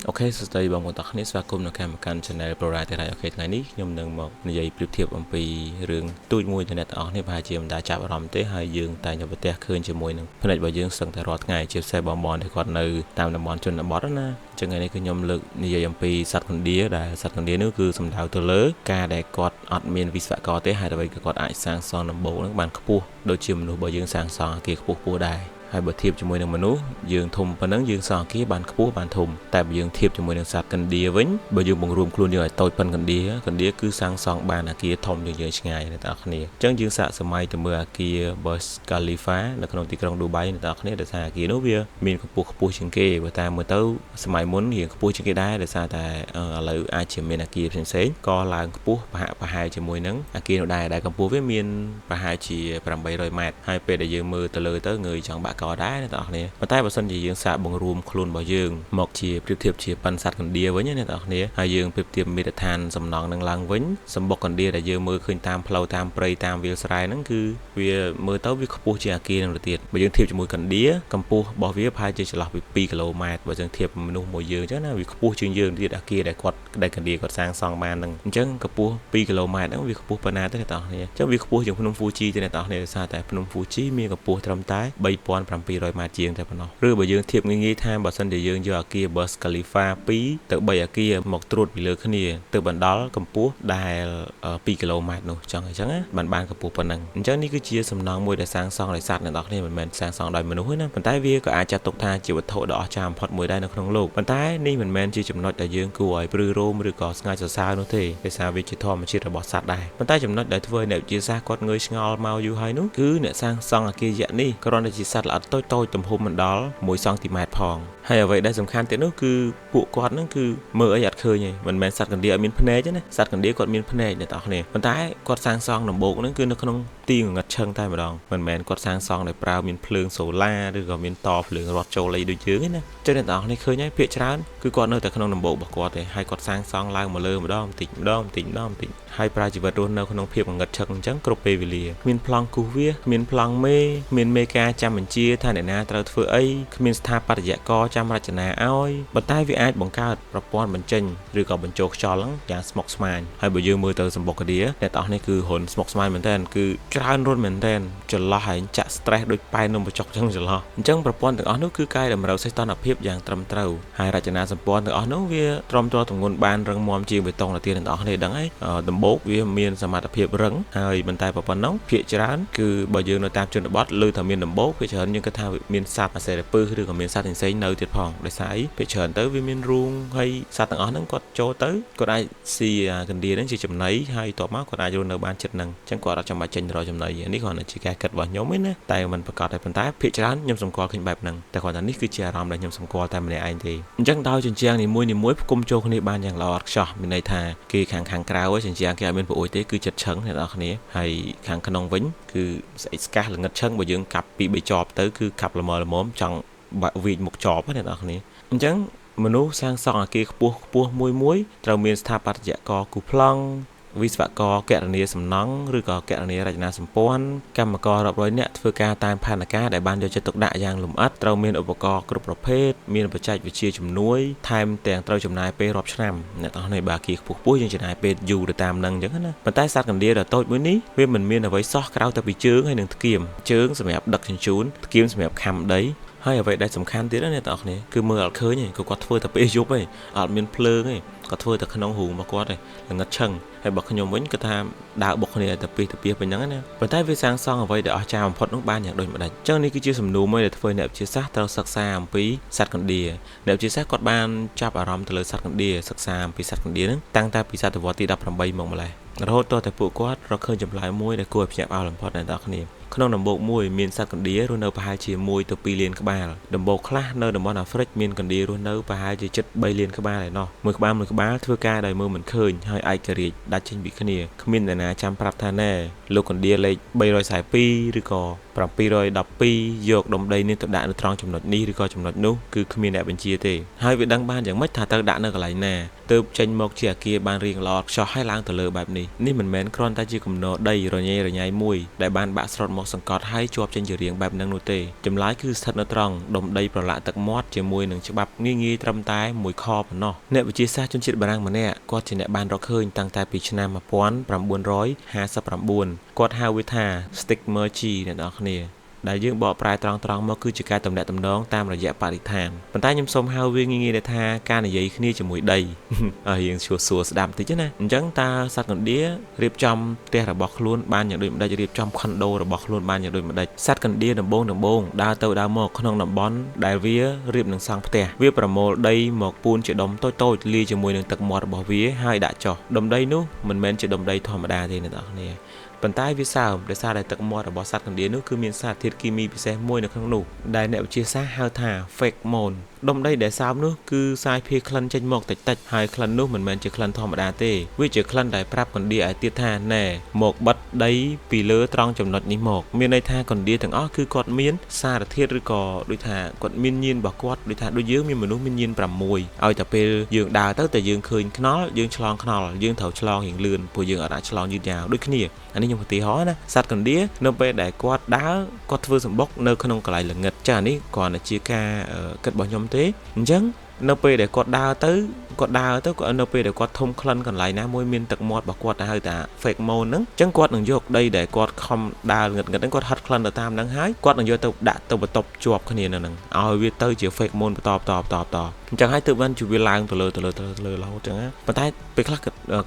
អូខេសួស្តីបងប្អូនទាំងគ្នាស្វាគមន៍នៅកម្មការ Channel Pro តែអូខេថ្ងៃនេះខ្ញុំនឹងមកនិយាយប្រៀបធៀបអំពីរឿងទូចមួយទៅអ្នកទាំងអស់គ្នាប្រហែលជាមិនដាចាប់អារម្មណ៍ទេហើយយើងតែនៅប្រទេសឃើញជាមួយនឹងផ្នែករបស់យើងសឹងតែរាល់ថ្ងៃជាពិសេសបងប្អូនដែលគាត់នៅតាមតំបន់ជនបទណាចឹងថ្ងៃនេះគឺខ្ញុំលើកនិយាយអំពីសត្វកណ្ដៀរដែលសត្វកណ្ដៀរនោះគឺសំដៅទៅលើការដែលគាត់អត់មានវិស្វករទេហើយដើម្បីគាត់អាចសាងសង់ដំបូលនឹងបានខ្ពស់ដូចជាមនុស្សរបស់យើងសាងសង់អគារខ្ពស់ៗដែរហើយបើធៀបជាមួយនឹងមនុស្សយើងធំប៉ុណ្ណឹងយើងសង់អគារបានខ្ពស់បានធំតែបើយើងធៀបជាមួយនឹងសត្វកណ្ដៀរវិញបើយើងបង្រួមខ្លួនយើងឲ្យតូចប៉ុនកណ្ដៀរគឺសាងសង់បានអគារធំជាងយើងឆ្ងាយអ្នកនរគ្នាអញ្ចឹងយើងសាកសម័យទៅមើលអគារ Burj Khalifa នៅក្នុងទីក្រុងឌូបៃអ្នកនរគ្នាដែលថាអគារនោះវាមានកម្ពស់ខ្ពស់ជាងគេបើតាមមើលទៅសម័យមុនរៀងខ្ពស់ជាងគេដែរដោយសារតែឥឡូវអាចជាមានអគារផ្សេងៗក៏ឡើងខ្ពស់ប្រហែលជាមួយនឹងអគារនោះដែរដែលកម្ពស់វាមានប្រហែលជា800ម៉ែត្រហើយពេលដែលយើងមើលទៅលើទៅងើយចង់បាក់កដែរអ្នកនរគ្នាប៉ុន្តែបើសិនជាយើងសាកបង្រួមខ្លួនរបស់យើងមកជាប្រៀបធៀបជាប៉ិនសត្វកណ្ដៀរវិញអ្នកនរគ្នាហើយយើងប្រៀបធៀបមេត្តាឋានសំណង់នឹងឡើងវិញសម្បុកកណ្ដៀរដែលយើងមើលឃើញតាមផ្លូវតាមព្រៃតាមវាលស្រែហ្នឹងគឺវាមើលទៅវាខ្ពស់ជាងអគារនឹងទៅទៀតបើយើងធៀបជាមួយកណ្ដៀរកម្ពស់របស់វាប្រហែលជាចន្លោះពី2គីឡូម៉ែត្របើយើងធៀបមនុស្សមួយយើងអញ្ចឹងណាវាខ្ពស់ជាងយើងទៀតអគារដែលកណ្ដៀរគាត់សាងសង់បានហ្នឹងអញ្ចឹងកម្ពស់2គីឡូម៉ែត្រហ្នឹងវាខ្ពស់ប៉ុណ្ណាទេអ្នកនរគ្នាអញ្ចឹងវាខ្ពស់ជាងភ្នំ Fuji ទេអ្នកនរគ្នាដោយសារតែភ្នំ Fuji មានកម្ពស់ត្រឹមតែ3700ម៉ែត្រជាងតែប៉ុណ្ណោះឬបើយើងធៀបងាយៗថាបើសិនជាយើងយកអគារ Burj Khalifa 2ទៅ3អគារមកត្រួតពីលើគ្នាទៅបណ្ដាលកម្ពស់ដែល2គីឡូម៉ែត្រនោះចឹងអញ្ចឹងបានកម្ពស់ប៉ុណ្ណឹងអញ្ចឹងនេះគឺជាសំណង់មួយដែលសាងសង់ដោយសត្វអ្នកនរគ្នាមិនមែនសាងសង់ដោយមនុស្សទេណាប៉ុន្តែវាក៏អាចចាត់ទុកថាជាវត្ថុដ៏អស្ចារ្យបំផុតមួយដែរនៅក្នុងលោកប៉ុន្តែនេះមិនមែនជាចំណុចដែលយើងគួរឲ្យព្រឺរោមឬក៏ស្ងើចសរសើរនោះទេដោយសារវាជាធម្មជាតិរបស់សត្វដែរប៉ុន្តែចំណុចដែលធ្វើឲ្យអ្នកវិទ្យាសាស្ត្រគាត់ងើយឆ្ងល់មកយូរហើយនោះគឺអ្នកសាងសង់អគារយក្សនេះគ្រាន់តែជាសត្វល្អិតតូចៗទំហំមិនដល់1សង់ទីម៉ែត្រផងហើយអ្វីដែលសំខាន់ទៀតនោះគឺពួកគាត់ហ្នឹងគឺមើលអីអត់ឃើញទេមិនមែនសត្វកណ្ដៀរអត់មានភ្នែកទេណាសត្វកណ្ដៀរគាត់មានភ្នែកអ្នកនរគ្នាប៉ុន្តែគាត់សាងសង់ដំបូកហ្នឹងគឺនៅក្នុងទីងងឹតឈឹងតែម្ដងមិនមែនគាត់សាងសង់ដោយប្រើមានភ្លើងសូឡាឬក៏មានតភ្លើងរត់ចូលអីដូចយើងទេណាចឹងអ្នកនរគ្នាឃើញហើយភាគច្រើនគឺគាត់នៅតែក្នុងដំបូករបស់គាត់ទេហើយគាត់សាងសង់ឡើងមកលើម្ដងបន្តិចហើយប្រើជីវិតរស់នៅក្នុងភាពងងឹតឈឹងអញ្ចឹងគ្រប់ពេលវេលាគ្មានប្លង់គូសវាគ្មានប្លង់មេមានមេការចាំបញ្ជាថាអ្នកណាត្រូវធ្វើអីគ្មានស្ថាបត្យករចាំរចនាឲ្យប៉ុន្តែវាអាចបង្កើតប្រព័ន្ធបញ្ចេញឬក៏បញ្ចូលខ្យល់ហ្នឹងយ៉ាងស្មុគស្មាញហើយបើយើងមើលទៅសម្បុកកណ្ដៀរអ្នកទាំងអស់នេះគឺរុនស្មុគស្មាញមែនតើគឺច្រើនរុនមែនតើចន្លោះហើយចាក់ stress ដូចប៉ែននំបញ្ចុកអញ្ចឹងចន្លោះអញ្ចឹងប្រព័ន្ធទាំងអស់នោះគឺកែតម្រូវសីតុណ្ហភាពយ៉ាងត្រឹមត្រូវហើយរចនាសម្ព័ន្ធទាំងអស់នោះវាទ្រាំទ្រទម្ងន់បានរឹងមាំជាងបេតុងទៅទៀតអ្នកទាំងអស់នេះដឹងហើយដំបូកវាមានសមត្ថភាពរឹងហើយមិនតែប៉ុណ្ណោះភាគច្រើនគឺបើយើងនៅតាមជនបទលើថាមានដំបូកភាគច្រើនយើងគិតថាមានសត្វអាសេរពឹសឬក៏មានសត្វផ្សេងៗនៅទៀតផងដោយសារអីភាគច្រើនទៅវាមានរូងហើយសត្វទាំងអស់ហ្នឹងគាត់ចូលទៅគាត់អាចស៊ីកណ្ដៀរហ្នឹងជាចំណីហើយតបមកគាត់អាចរស់នៅបានចិត្តហ្នឹងអញ្ចឹងគាត់អត់ចាំបាច់ចេញទៅរកចំណីនេះគ្រាន់តែជាការគិតរបស់ខ្ញុំឯណាតែមិនប្រកាសតែប៉ុន្តែភាគច្រើនខ្ញុំសម្គាល់ឃើញបែបហ្នឹងតែគ្រាន់តែនេះគឺជាអារម្មណ៍ដែលខ្ញុំសម្គាល់តែម្នាក់ឯងទេអញ្ចឹងដោយជញ្ជាំងនីមួយៗផ្គុំចូលគ្នាបានយ៉ាងល្អឥតខ្ចោះមានន័យថាគេខាងក្រៅជញ្ជាំងគេអត់មានប្រួយទេគឺចិត្តឈឹងអ្នកនរគ្នាហើយខាងក្នុងវិញគឺស្អិចស្កះល្ងិតឈឹងបើយើងកាប់ពី3ចបទៅគឺកាប់ល្មមចង់វាយមុខចបអ្នកនរគ្នាអញ្ចឹងមនុស្សសាងសង់អគារខ្ពស់មួយត្រូវមានស្ថាបត្យករគូប្លង់វិស្វករគណនាសំណង់ឬក៏គណនារចនាសម្ព័ន្ធកម្មកររាប់រយនាក់ធ្វើការតាមផែនការដែលបានយកចិត្តទុកដាក់យ៉ាងលម្អិតត្រូវមានឧបករណ៍គ្រប់ប្រភេទមានបច្ចេកវិទ្យាជំនួយថែមទាំងត្រូវចំណាយពេលរាប់ឆ្នាំអ្នកទាំងនេះបើអគារខ្ពស់យើងចំណាយពេលយូរទៅតាមនឹងអញ្ចឹងណាប៉ុន្តែសត្វកណ្ដៀរដ៏តូចមួយនេះវាមិនមានអ្វីសោះក្រៅតែពីជើងហើយនឹងថ្គាមជើងសម្រាប់ដឹកជញ្ជូនថ្គាមសម្រាប់ខាំដីហើយអ្វីដែលសំខាន់ទៀតណាអ្នកទាំងអស់គ្នាគឺមើលអត់ឃើញទេគាត់ធ្វើតែពេលយប់ទេអត់មានភ្លើងទេគាត់ធ្វើតែក្នុងរូងរបស់គាត់ទេល្ងិតឈឹងហើយបើខ្ញុំវិញគាត់ថាដើរបុកគ្នាទៅពីប៉ុណ្ណឹងណាប៉ុន្តែវាសាងសង់អ្វីដែលអស្ចារ្យបំផុតនោះបានយ៉ាងដូចម្ដេចអញ្ចឹងនេះគឺជាសំណួរមួយដែលធ្វើអ្នកវិទ្យាសាស្ត្រត្រូវសិក្សាអំពីសត្វកណ្ដៀរអ្នកវិទ្យាសាស្ត្រគាត់បានចាប់អារម្មណ៍ទៅលើសត្វកណ្ដៀរសិក្សាអំពីសត្វកណ្ដៀរហ្នឹងតាំងតែពីសតវត្សទី18មកម្លេះរហូតដល់តែពួកគាត់រកឃើញចម្លើយមួយដែលគួរឲ្យភ្ញាក់ផ្អើលបំផុតអ្នកនរគ្នាក្នុងដំបូកមួយមានសត្វកណ្ដៀររស់នៅប្រហែលជា1ទៅ2លានក្បាលដំបូកខ្លះនៅតំបន់អាហ្វ្រិកមានកណ្ដៀររស់នៅប្រហែលជាជិត3លានក្បាលឯណោះមួយក្បាលធ្វើការដោយមើលមិនឃើញហើយឯករាជ្យដាច់ចេញពីគ្នាគ្មានអ្នកណាចាំប្រាប់ថាណែ លោកកណ្ដៀលេខ342ឬក៏712យកដុំដីនេះទៅដាក់នៅត្រង់ចំណុចនេះឬក៏ចំណុចនោះគឺគ្មានអ្នកបញ្ជាទេហើយវាដឹងបានយ៉ាងម៉េចថាត្រូវដាក់នៅកន្លែងណាទើបចេញមកជាអគារបានរៀងល្អខ្ចោះហើយឡើងទៅលើបែបនេះមិនមែនគ្រាន់តែជាគំនរដីរញ៉េរញ៉ៃមួយដែលបានបាក់ស្រុតមកសង្កត់ហើយជាប់ចេញជារៀងបែបហ្នឹងនោះទេចម្លើយគឺស្ថិតនៅត្រង់ដុំដីប្រឡាក់ទឹកមាត់ជាមួយនឹងច្បាប់ងាយៗត្រឹមតែមួយខប៉ុណ្ណោះអ្នកវិទ្យាសាស្ត្រជនជាតិបារាំងម្នាក់គាត់ជាអ្នកបានរកឃើញតាំងតែពីឆ្នាំ1959គាត់ហៅវាថា Stigmergy អ្នកនរគ្នាដែលយើងបកប្រែត្រង់មកគឺជាការតំណាក់តំណងតាមរយៈបរិស្ថានប៉ុន្តែខ្ញុំសូមហៅវាងាយៗថាការនិយាយគ្នាជាមួយដីយើងសួរស្ដាប់បន្តិចណាអញ្ចឹងតើសត្វកណ្ដៀររៀបចំផ្ទះរបស់ខ្លួនបានយ៉ាងដូចម្ដេចរៀបចំខុនដូរបស់ខ្លួនបានយ៉ាងដូចម្ដេចសត្វកណ្ដៀរដំបូងដើរទៅដើរមកក្នុងតំបន់ដែលវារៀបនឹងសង់ផ្ទះវាប្រមូលដីមកពូនជាដុំតូចលាយជាមួយនឹងទឹកមាត់របស់វាហើយដាក់ចុះដុំដីនោះមិនមែនជាដុំដីធម្មតាទេអ្នកនរគ្នាប៉ុន្តែវាសើមដោយសារតែទឹកមាត់របស់សត្វកណ្ដៀរនោះគឺមានសារធាតុគីមីពិសេសមួយនៅក្នុងនោះដែលអ្នកវិទ្យាសាស្ត្រហៅថា pheromone ដុំដីដែលសើមនោះគឺសាយភាយក្លិនចេញមកតិចហើយក្លិននោះមិនមែនជាក្លិនធម្មតាទេវាជាក្លិនដែលប្រាប់កណ្ដៀរឲ្យទៀតថាណែមកបិទដីពីលើត្រង់ចំណុចនេះមកមានន័យថាកណ្ដៀរទាំងអស់គឺគាត់មានសារធាតុឬក៏ដូចថាគាត់មានញៀនរបស់គាត់ដូចថាដូចយើងមានមនុស្សមានញៀន6ឲ្យតែពេលយើងដើរទៅតែយើងឃើញខ្នល់យើងឆ្លងខ្នល់យើងត្រូវឆ្លងរៀងលឿនព្រោះយើងអាចឆ្លងយឺតយ៉ាវដូចគ្នាអានេះខ្ញុំឧទាហរណ៍ណាសត្វកណ្ដៀរនៅពេលដែលគាត់ដើរគាត់ធ្វើសម្បុកនៅក្នុងកន្លែងល្ងិតចាអានេះគ្រាន់តែជាការគិតរបស់ខ្ញុំទេអញ្ចឹងនៅពេលដែលគាត់ដើរទៅគាត់នៅពេលដែលគាត់ធំក្លិនកន្លែងណាមួយមានទឹកមាត់របស់គាត់ទៅហៅថា pheromone ហ្នឹងអញ្ចឹងគាត់នឹងយកដីដែលគាត់ខំដើរងឹតហ្នឹងគាត់ហិតក្លិនទៅតាមហ្នឹងហើយគាត់នឹងយកទៅដាក់ទៅបន្ទប់ជាប់គ្នានៅហ្នឹងឲ្យវាទៅជា pheromone បន្តអញ្ចឹងហើយទើបបានជាវាឡើងទៅលើរហូតអញ្ចឹងប៉ុន្តែពេលខ្លះ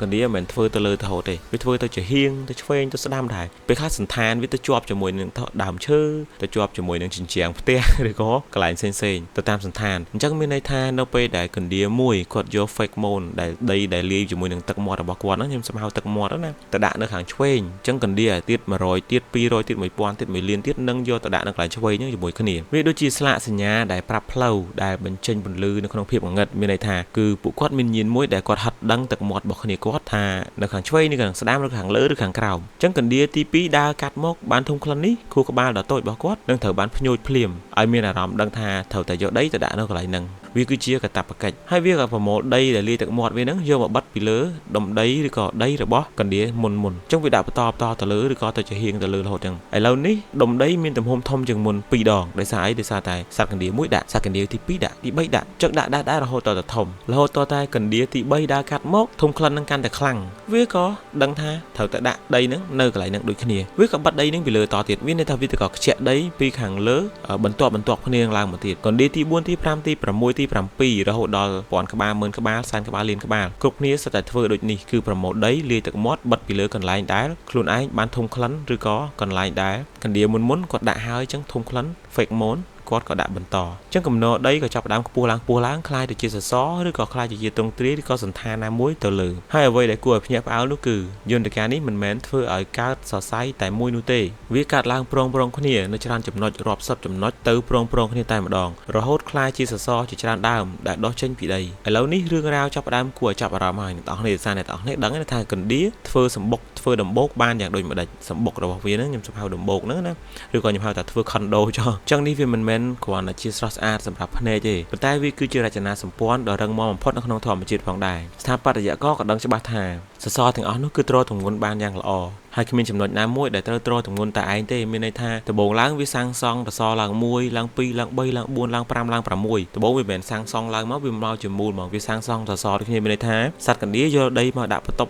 កណ្ដៀរមិនមែនធ្វើទៅលើរហូតទេវាធ្វើទៅជាហៀងទៅឆ្វេងទៅស្ដាំដែរពេលខ្លះសន្តានវាទៅជាប់ជាមួយនឹងដើមឈើទៅជាប់ជាមួយនឹងជញ្ជាំងផ្ទះឬក៏កន្លែងផ្សេងទៅតាមសន្តានអញ្ចឹងមានន័យថានៅពេលដែលកណ្ដៀរមួយគាត់យក pheromone ដែលដីដែលលាយជាមួយនឹងទឹកមាត់របស់គាត់ហ្នឹងខ្ញុំសម្ហៅទឹកមាត់ណាទៅដាក់នៅខាងឆ្វេងអញ្ចឹងកណ្ដៀរទៀត100ទៀត200ទៀត1000ទៀត1លានទៀតនឹងយកទៅដាក់នៅកន្លែងឆ្វេងហ្នឹងជាមួយគ្នាវាដូចជាស្លាកសញ្ញាដែលប្រាប់ផ្លូវដែលបញ្ចេញពន្លឺនៅក្នុងភាពងងឹតមានន័យថាគឺពួកគាត់មានញៀនមួយដែលគាត់ហិតដឹងទឹកមាត់របស់គ្នាគាត់ថានៅខាងឆ្វេងឬខាងស្ដាំឬខាងលើឬខាងក្រោមអញ្ចឹងកណ្ដៀរទី2ដើរកាត់មកបានធំក្លិននេះខួរក្បាលដ៏តូចរបស់គាត់នឹងត្រូវបានភ្ញូចភ្លាមឲ្យមានអារម្មណ៍ដឹងថាត្រូវតែយកដីទៅដាក់នៅកន្លែងហ្នឹងវាគឺជាកាតព្វកិច្ចហើយវាក៏ប្រមូលដីដែលលាយទឹកមាត់វាហ្នឹងយកមកបិទពីលើដុំដីឬក៏ដីរបស់កណ្ដៀរមុនអញ្ចឹងវាដាក់បន្តទៅលើឬក៏ទៅជាហៀងទៅលើរហូតអញ្ចឹងឥឡូវនេះដុំដីមានទំហំធំជាងមុន2ដងដោយសារអីដោយសារតែសត្វកណ្ដៀរមួយដាក់សត្វកណ្ដៀរទី2ដាក់ទី3ដាក់ចឹងដាក់រហូតតទៅធំរហូតតតែកណ្ដៀរទី3ដើរកាត់មកធំក្លិននឹងកាន់តែខ្លាំងវាក៏ដឹងថាត្រូវតែដាក់ដីហ្នឹងនៅកន្លែងហ្នឹងដូចគ្នាវាក៏បិទដីហ្នឹងពីលើតទៀតវាន័យថាវាទៅក៏ខ្ជាក់ដីពីខាងលើបន្ទាប់គ្នាឡើងមកទៀតកណ្ដៀរទី4ទី5ទី6ទី7រហូតដល់1000ក្បាល10000ក្បាល100,000ក្បាលលានក្បាលគ្រប់គ្នាសុទ្ធតែធ្វើដូចនេះគឺប្រមូលដីលាយទឹកមាត់បិទពីលើកន្លែងដែលខ្លួនឯងបានធំក្លិនឬក៏កន្លែងដែលកណ្ដៀរមុនគាត់ដាក់ហើយអញ្ចឹងធំក្លិន pheromoneគាត់ក៏ដាក់បន្តអញ្ចឹងគំនរដីក៏ចាប់ផ្ដើមខ្ពស់ឡើងคล้ายទៅជាសសរឬក៏คล้ายទៅជាទ្រង់ទ្រាយឬក៏សន្តានណាមួយទៅលើហើយអ្វីដែលគួរឲ្យភ្ញាក់ផ្អើលនោះគឺយន្តការនេះមិនមែនធ្វើឲ្យកើតសរសៃតែមួយនោះទេវាកើតឡើងប្រងគ្នានៅច្រើនចំណុចរាប់សិបចំណុចទៅប្រងគ្នាតែម្ដងរហូតคล้ายជាសសរជាច្រើនដើមដែលដុះចេញពីដីឥឡូវនេះរឿងរ៉ាវចាប់ផ្ដើមគួរឲ្យចាប់អារម្មណ៍ហើយអ្នកនរគ្នាអ្នកនរគ្នាដឹងថាកណ្ដៀរធ្វើសម្បុកធ្វើដំបូកបានយ៉ាងដូចម្ដេចសម្បុករបស់វាហ្នឹងខ្ញុំសម្ហៅដំបូកហ្នឹងណាឬក៏ខ្ញុំហៅថាធ្វើខុនដូចុះអញ្ចឹងនេះវាមិនមែនគ្រាន់តែជាស្រស់ស្អាតសម្រាប់ភ្នែកទេប៉ុន្តែវាគឺជារចនាសម្ព័ន្ធដ៏រឹងមាំបំផុតនៅក្នុងធម្មជាតិផងដែរស្ថាបត្យករក៏ដឹងច្បាស់ថាសសរទាំងអស់នោះគឺទ្រទម្ងន់បានយ៉ាងល្អហើយគ្មានចំណុចណាមួយដែលត្រូវទ្រទម្ងន់តែឯងទេមានន័យថាដំបូងឡើងវាសាងសង់សសរឡើង1ឡើង2ឡើង3ឡើង4ឡើង5ឡើង6ដំបូងវាមិនមែនសាងសង់ឡើងមកវាមកជាមូលមកវាសាងសង់សសរដូចគ្នាមានន័យថាសត្វកណ្ដៀរយកដីមកដាក់បន្ទប់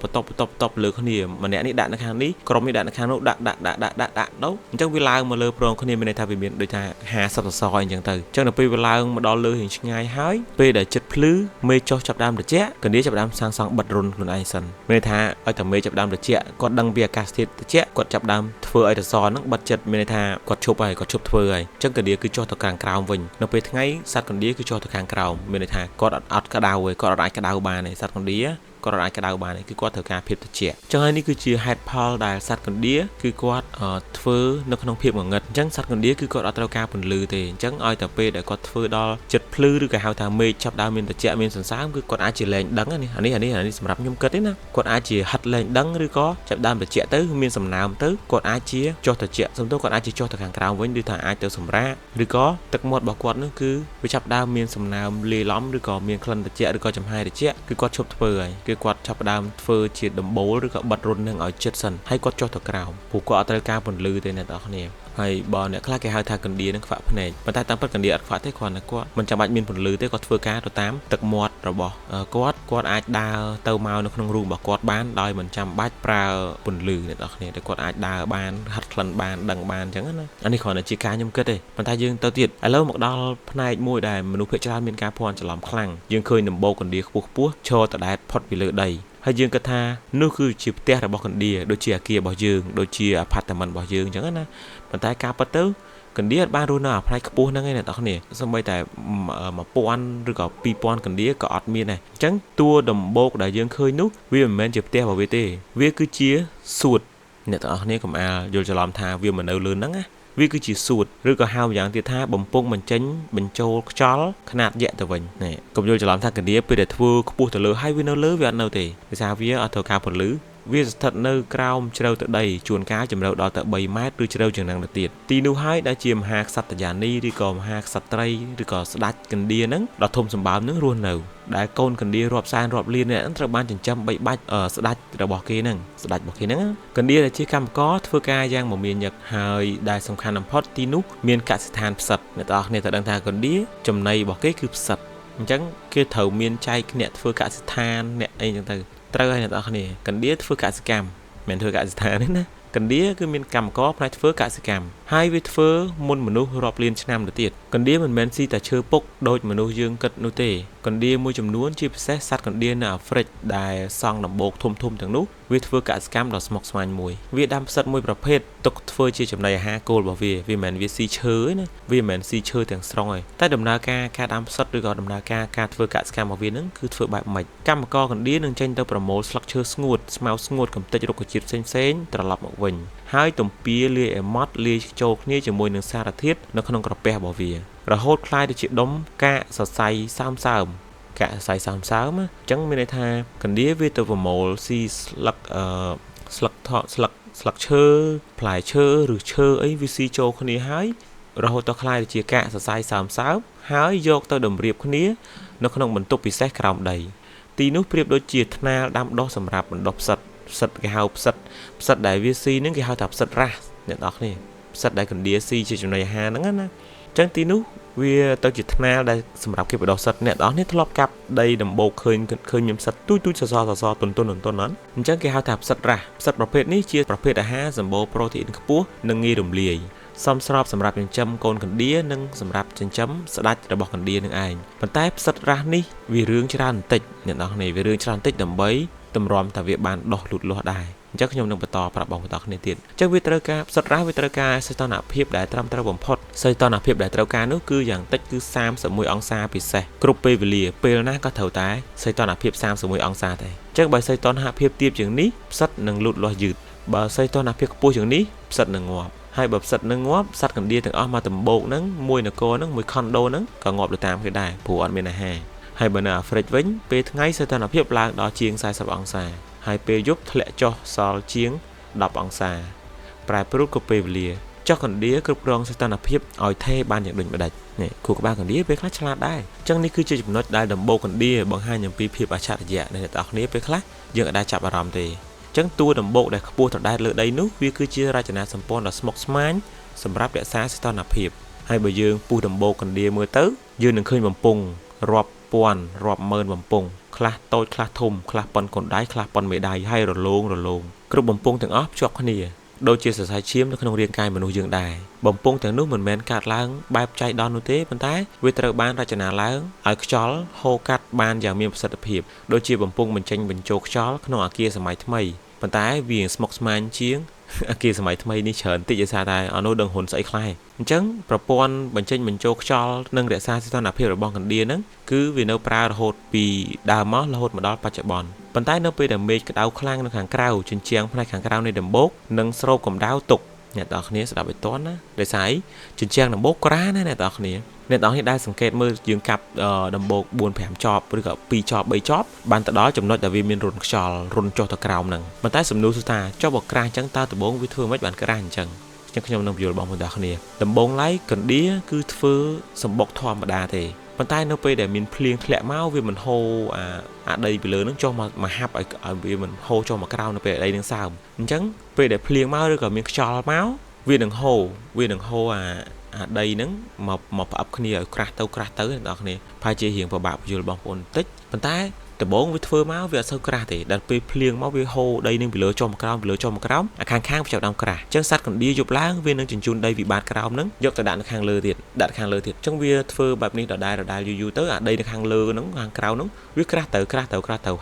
លើគ្នាម្នាក់នេះដាក់នៅខាងនេះក្រុមនេះដាក់នៅខាងនោះដាក់ទៅអញ្ចឹងវាឡើងមកលើប្រងគ្នាមានន័យថាវាមានដូចថា50សសរអញ្ចឹងទៅអញ្ចឹងដល់ពេលវាឡើងមកដល់លើរៀងឆ្ងាយហើយពេលដែលចិត្តភ្លឺមេចុះចាប់ដើមត្រជាក់កណ្ដៀរចាប់ដើមសាងសង់បិទរុនខ្លួនឯងសិនមានន័យថាឲ្យតែមេចាប់ដើមត្រជាក់គាត់ដឹងពីអាកាសធាតុត្រជាក់គាត់ចាប់ដើមធ្វើឲ្យសសរហ្នឹងបិទចិត្តមានន័យថាគាត់ឈប់ធ្វើហើយអញ្ចឹងកណ្ដៀរគឺចុះទៅខាងក្រោមវិញនៅពេលថ្ងៃសត្វកណ្ដៀរគឺចុះទៅខាងក្រោមមានន័យថាគាត់អត់ក្តៅទេគាត់អត់អាចក្តៅបានទេសត្វកណ្ដៀរ គាត់អាចក្តៅបានគឺគាត់ត្រូវការភាពត្រជាក់ចឹងហើយនេះគឺជាហេតុផលដែលសត្វកណ្ដៀរគឺគាត់ធ្វើនៅក្នុងភាពងងឹតអញ្ចឹងសត្វកណ្ដៀរគឺគាត់អត់ត្រូវការពន្លឺទេអញ្ចឹងឲ្យតែពេលដែលគាត់ធ្វើដល់ចិត្តភ្លឺឬក៏ហៅថាមេឃចាប់ដើមមានត្រជាក់មានសន្សើមគឺគាត់អាចជាលែងដឹងនេះសម្រាប់ខ្ញុំគិតទេណាគាត់អាចជាហិតលែងដឹងឬក៏ចាប់ដើមត្រជាក់ទៅមានសំណើមទៅគាត់អាចជាចុះត្រជាក់សំទោសគាត់អាចជាចុះទៅខាងក្រោមវិញឬថាអាចទៅសម្រាកឬក៏ទឹកមាត់របស់គាត់នោះគឺវាចាប់ដើមមានសំណើមលាយឡំឬក៏មានក្លិនត្រជាក់ឬក៏ចំហាយត្រជាក់គឺគាត់ឈប់ធ្វើហើយគឺគាត់ចាប់ដើមធ្វើជាដំបូលឬក៏បិទរុននឹងឲ្យជិតសិនហើយគាត់ចុះទៅក្រោមព្រោះគាត់អត់ត្រូវការពន្លឺទេអ្នកទាំងអស់គ្នាហើយបើអ្នកខ្លះគេហៅថាកណ្ដៀរនឹងខ្វាក់ភ្នែកប៉ុន្តែតាមពិតកណ្ដៀរអត់ខ្វាក់ទេគ្រាន់តែគាត់មិនចាំបាច់មានពន្លឺទេគាត់ធ្វើការទៅតាមទឹកមាត់របស់គាត់អាចដើរទៅមកនៅក្នុងរូបរបស់គាត់បានដោយមិនចាំបាច់ប្រើពន្លឺអ្នកទាំងអស់គ្នាតែគាត់អាចដើរបានហាត់ក្លិនបានដឹងបានអញ្ចឹងណាអានេះគ្រាន់តែជាការខ្ញុំគិតទេប៉ុន្តែយើងទៅទៀតឥឡូវមកដល់ផ្នែកមួយដែលមនុស្សភាគច្រើនមានការភ័ន្តច្រឡំខ្លាំងយើងឃើញដំបូលកណ្ដៀរខ្ពស់ឈរតដែតផុតពីលើដីហើយយើងគិតថានោះគឺជាផ្ទះរបស់កណ្ដៀរដូចជាអគាររបស់យើងដូចជាអាផាតមិនរបស់យើងអញ្ចឹងណាប៉ុន្តែការពិតទៅកណ្ដៀរបានរស់នៅអាផ្នែកខ្ពស់ហ្នឹងឯងអ្នកនរគ្នាសូម្បីតែ1000ឬក៏2000កណ្ដៀរក៏អត់មានដែរអញ្ចឹងតួដំបូកដែលយើងឃើញនោះវាមិនមែនជាផ្ទះរបស់វាទេវាគឺជាសួតអ្នកនរគ្នាកុំអាលយល់ច្រឡំថាវាមិននៅលើហ្នឹងណាវាគឺជាសួតឬក៏ហៅយ៉ាងទៀតថាបំពង់បញ្ចេញបញ្ចូលខ្យល់ຂະຫນាតយៈទៅវិញនេះកុំយល់ច្រឡំថាកណ្ដៀរពេលដែលធ្វើខ្ពស់ទៅលើហើយវានៅលើវាអត់នៅទេដោយសារវាអត់ត្រូវការពន្លឺវាស្ថិតនៅក្រោមជ្រៅទៅដីជួនកាលជម្រៅដល់ទៅ3ម៉ែត្រឬជ្រៅជាងនឹងទៅទៀតទីនោះហើយដែលជាមហាក្សត្រយានីឬក៏មហាក្សត្រីឬក៏ស្ដេចកណ្ដៀរហ្នឹងដ៏ធំសម្បើមហ្នឹងរស់នៅដែលកូនកណ្ដៀររាប់សែនរាប់លានអ្នកហ្នឹងត្រូវបានចិញ្ចឹមបីបាច់ស្ដេចរបស់គេហ្នឹងកណ្ដៀរដែលជាកម្មករធ្វើការយ៉ាងមមាញឹកហើយដែលសំខាន់បំផុតទីនោះមានកសិដ្ឋានផ្សិតអ្នកទាំងអស់គ្នាត្រូវដឹងថាកណ្ដៀរចំណីរបស់គេគឺផ្សិតអញ្ចឹងគេត្រូវមានចែកអ្នកធ្វើកសិដ្ឋានអ្នកអីចឹងទៅត្រូវហើយអ្នកនរគ្នាកណ្ដៀរធ្វើកសិកម្មមិនធ្វើកសិដ្ឋានទេណាកណ្ដៀរគឺមានកម្មករផ្នែកធ្វើកសិកម្មហើយវាធ្វើមុនមនុស្សរាប់លានឆ្នាំទៅទៀតកណ្ដៀរមិនមែនស៊ីតែឈើពុកដូចមនុស្សយើងគិតនោះទេកណ្ដៀរមួយចំនួនជាពិសេសសត្វកណ្ដៀរនៅអាហ្វ្រិកដែលសង់ដំបូកធំទាំងនោះវាធ្វើកសិកម្មដ៏ស្មុគស្មាញមួយវាដាំផ្សិតមួយប្រភេទទុកធ្វើជាចំណីអាហារគោលរបស់វាមិនមែនវាស៊ីឈើទេណាវាមិនមែនស៊ីឈើទាំងស្រុងទេតែដំណើរការដាំផ្សិតឬក៏ដំណើរការធ្វើកសិកម្មរបស់វានឹងគឺធ្វើបែបម៉េចកម្មករកណ្ដៀរនឹងចេញទៅប្រមូលស្លឹកឈើស្ងួតស្មៅស្ងួតកំទេចរុក្ខជាតិផ្សេងត្រឡប់មកវិញហើយទំពាលាយឲ្យម៉ត់លាយចូលគ្នាជាមួយនឹងសារធាតុនៅក្នុងក្រពះរបស់វារហូតคล้ายទៅជាដុំកាកសរសៃសើមអញ្ចឹងមានន័យថាកណ្ដៀរវាទៅប្រមូលស៊ីស្លឹកស្លឹកឈើផ្លែឈើឬឈើអីវាស៊ីចូលគ្នាហើយរហូតដល់คล้ายទៅជាកាកសរសៃសើមហើយយកទៅតម្រៀបគ្នានៅក្នុងបន្ទប់ពិសេសក្រោមដីទីនោះប្រៀបដូចជាថ្នាលដាំដុះសម្រាប់បណ្ដុះផ្សិតគេហៅផ្សិតដែលវាស៊ីនឹងគេហៅថាផ្សិតរ៉ាស់អ្នកនរគ្នាផ្សិតដែលកណ្ដៀរស៊ីជាចំណីអាហារហ្នឹងណាអញ្ចឹងទីនោះវាទៅជាថ្នាលដែលសម្រាប់គេបដោះផ្សិតអ្នកនរគ្នាធ្លាប់កាប់ដីដំបូកឃើញខ្ញុំផ្សិតទូចសសរទន់អញ្ចឹងគេហៅថាផ្សិតរ៉ាស់ផ្សិតប្រភេទនេះជាប្រភេទអាហារសម្បូរប្រូតេអ៊ីនខ្ពស់និងងាយរំលាយសមស្របសម្រាប់ចិញ្ចឹមកូនកណ្ដៀរនិងសម្រាប់ចិញ្ចឹមស្ដេចរបស់កណ្ដៀរនឹងឯងប៉ុន្តែផ្សិតរ៉ាស់នេះវារឿងច្រើនបន្តិចអ្នកនរគ្នាវារឿងច្រើនបន្តិចដើម្បីតម្រាំថាវាបានដោះលូតលាស់ដែរអញ្ចឹងខ្ញុំនឹងបន្តប្រាប់បងប្អូនគ្នាទៀតអញ្ចឹងវាត្រូវការផ្សិតរ៉ាស់វាត្រូវការសីតុណ្ហភាពដែលត្រឹមត្រូវបំផុតសីតុណ្ហភាពដែលត្រូវការនោះគឺយ៉ាងតិចគឺ31អង្សាពិសេសគ្រប់ពេលវេលាពេលណាក៏ត្រូវតែសីតុណ្ហភាព31អង្សាដែរអញ្ចឹងបើសីតុណ្ហភាពទាបជាងនេះផ្សិតនឹងលូតលាស់យឺតបើសីតុណ្ហភាពខ្ពស់ជាងនេះផ្សិតនឹងងាប់ហើយបើផ្សិតនឹងងាប់សត្វកណ្ដៀរទាំងអស់មកដំបូកហ្នឹងមួយនគរហ្នឹងមួយខុនដូហ្នឹងក៏ងាប់ទៅតាមគេដែរព្រោះអត់មានអាហារហើយបើនៅអាហ្វ្រិកវិញពេលថ្ងៃសីតុណ្ហភាពឡើងដល់ជាង40អង្សាហើយពេលយប់ធ្លាក់ចុះសល់ជាង10អង្សាប្រែប្រួលក៏ពេលវេលាចុះកណ្ដៀរគ្រប់គ្រងសីតុណ្ហភាពឲ្យថេរបានយ៉ាងដូចម្ដេចនេះគូក្បាលកណ្ដៀរពេលខ្លះឆ្លាតដែរអញ្ចឹងនេះគឺជាចំណុចដែលដំបូកកណ្ដៀរបង្ហាញអំពីភាពអច្ឆរិយៈនៃអ្នកទាំងអស់គ្នាពេលខ្លះយើងអាចចាប់អារម្មណ៍ទេអញ្ចឹងតួដំបូកដែលខ្ពស់ត្រដែតលើដីនោះវាគឺជារចនាសម្ព័ន្ធដ៏ស្មុគស្មាញសម្រាប់រក្សាសីតុណ្ហភាពហើយបើយើងពុះដំបូកកណ្ដៀរមើលទៅយើងនឹងឃើញបំពង់រាប់ពាន់រាប់ម៉ឺនបំពង់ខ្លះតូចខ្លះធំខ្លះប៉ុនកណ្ដៃខ្លះប៉ុនមេដៃហើយរលោងគ្រប់បំពង់ទាំងអស់ភ្ជាប់គ្នាដូចជាសរសៃឈាមនៅក្នុងរាងកាយមនុស្សយើងដែរបំពង់ទាំងនោះមិនមែនកើតឡើងបែបចៃដន្យនោះទេប៉ុន្តែវាត្រូវបានរចនាឡើងឲ្យខ្យល់ហូរកាត់បានយ៉ាងមានប្រសិទ្ធភាពដូចជាបំពង់បញ្ចេញបញ្ចូលខ្យល់ក្នុងអគារសម័យថ្មីប៉ុន្តែវាស្មុគស្មាញជាងអគារសម័យថ្មីនេះច្រើនតិចដោយសារតែអនុដឹងហ៊ុនស្អីខ្លះអញ្ចឹងប្រព័ន្ធបញ្ចេញបញ្ចូលខ្យល់និងរក្សាសីតុណ្ហភាពរបស់កណ្ដៀរហ្នឹងគឺវានៅប្រើរហូតពីដើមមករហូតមកដល់បច្ចុប្បន្នប៉ុ ប៉ុន្តែនៅពេលដែលមេឃក្តៅខ្លាំងនៅខាងក្រៅជញ្ជាំងផ្នែកខាងក្រៅនៃដំបូកនឹងស្រូបកម្ដៅទុកអ្នកទាំងគ្នាស្ដាប់ឲ្យទាន់ណាដោយសារជញ្ជាំងដំបូកក្រាស់ណាអ្នកទាំងគ្នាអ្នកទាំងគ្នាដែលសង្កេតមើលយើងកាប់ដំបូក 4-5 ចប់ឬក៏2ចប់3ចប់បានទៅដល់ចំណុចដែលវាមានរុនខ្យល់រុនចុះទៅក្រោមហ្នឹងប៉ុន្តែសំណួរគឺថាចុះបើក្រាស់អញ្ចឹងតើដំបូងវាធ្វើមិនបានក្រាស់អញ្ចឹងខ្ញុំនឹងពន្យល់បងប្អូនទាំងគ្នាដំបូងឡៃកណ្ដៀគឺធ្វើសម្បុកធម្មតាទេប៉ុន្តែនៅពេលដែលមានភ្លៀងធ្លាក់មកវាមិនហូរអាដីពីលើនឹងចុះមកហាប់ឲ្យវាមិនហូរចុះមកក្រោមនៅពេលដីនឹងសើមអញ្ចឹងពេលដែលភ្លៀងមកឬក៏មានខ្យល់មកវានឹងហូរអាដីហ្នឹងមកផ្អាប់គ្នាឲ្យក្រាស់ទៅអ្នកនរគ្នាប្រហែលជារៀងពិបាកពយល់បងប្អូនបន្តិចប៉ុន្តែដំបូងវាធ្វើមកវាអត់សូវក្រាស់ទេដល់ពេលភ្លៀងមកវាហូរដីនឹងពីលើចុះមកក្រោមអាខាងវាចាប់ដើមក្រាស់អញ្ចឹងសត្វកណ្ដៀយប់ឡើងវានឹងជញ្ជូនដីវិបាតក្រោមហ្នឹងយកទៅដាក់នៅខាងលើទៀតអញ្ចឹងវាធ្វើបែបនេះដដែលយូរទៅអាដីនៅខាងលើហ្នឹងខាងក្រៅហ្នឹងវាក្រាស់ទៅ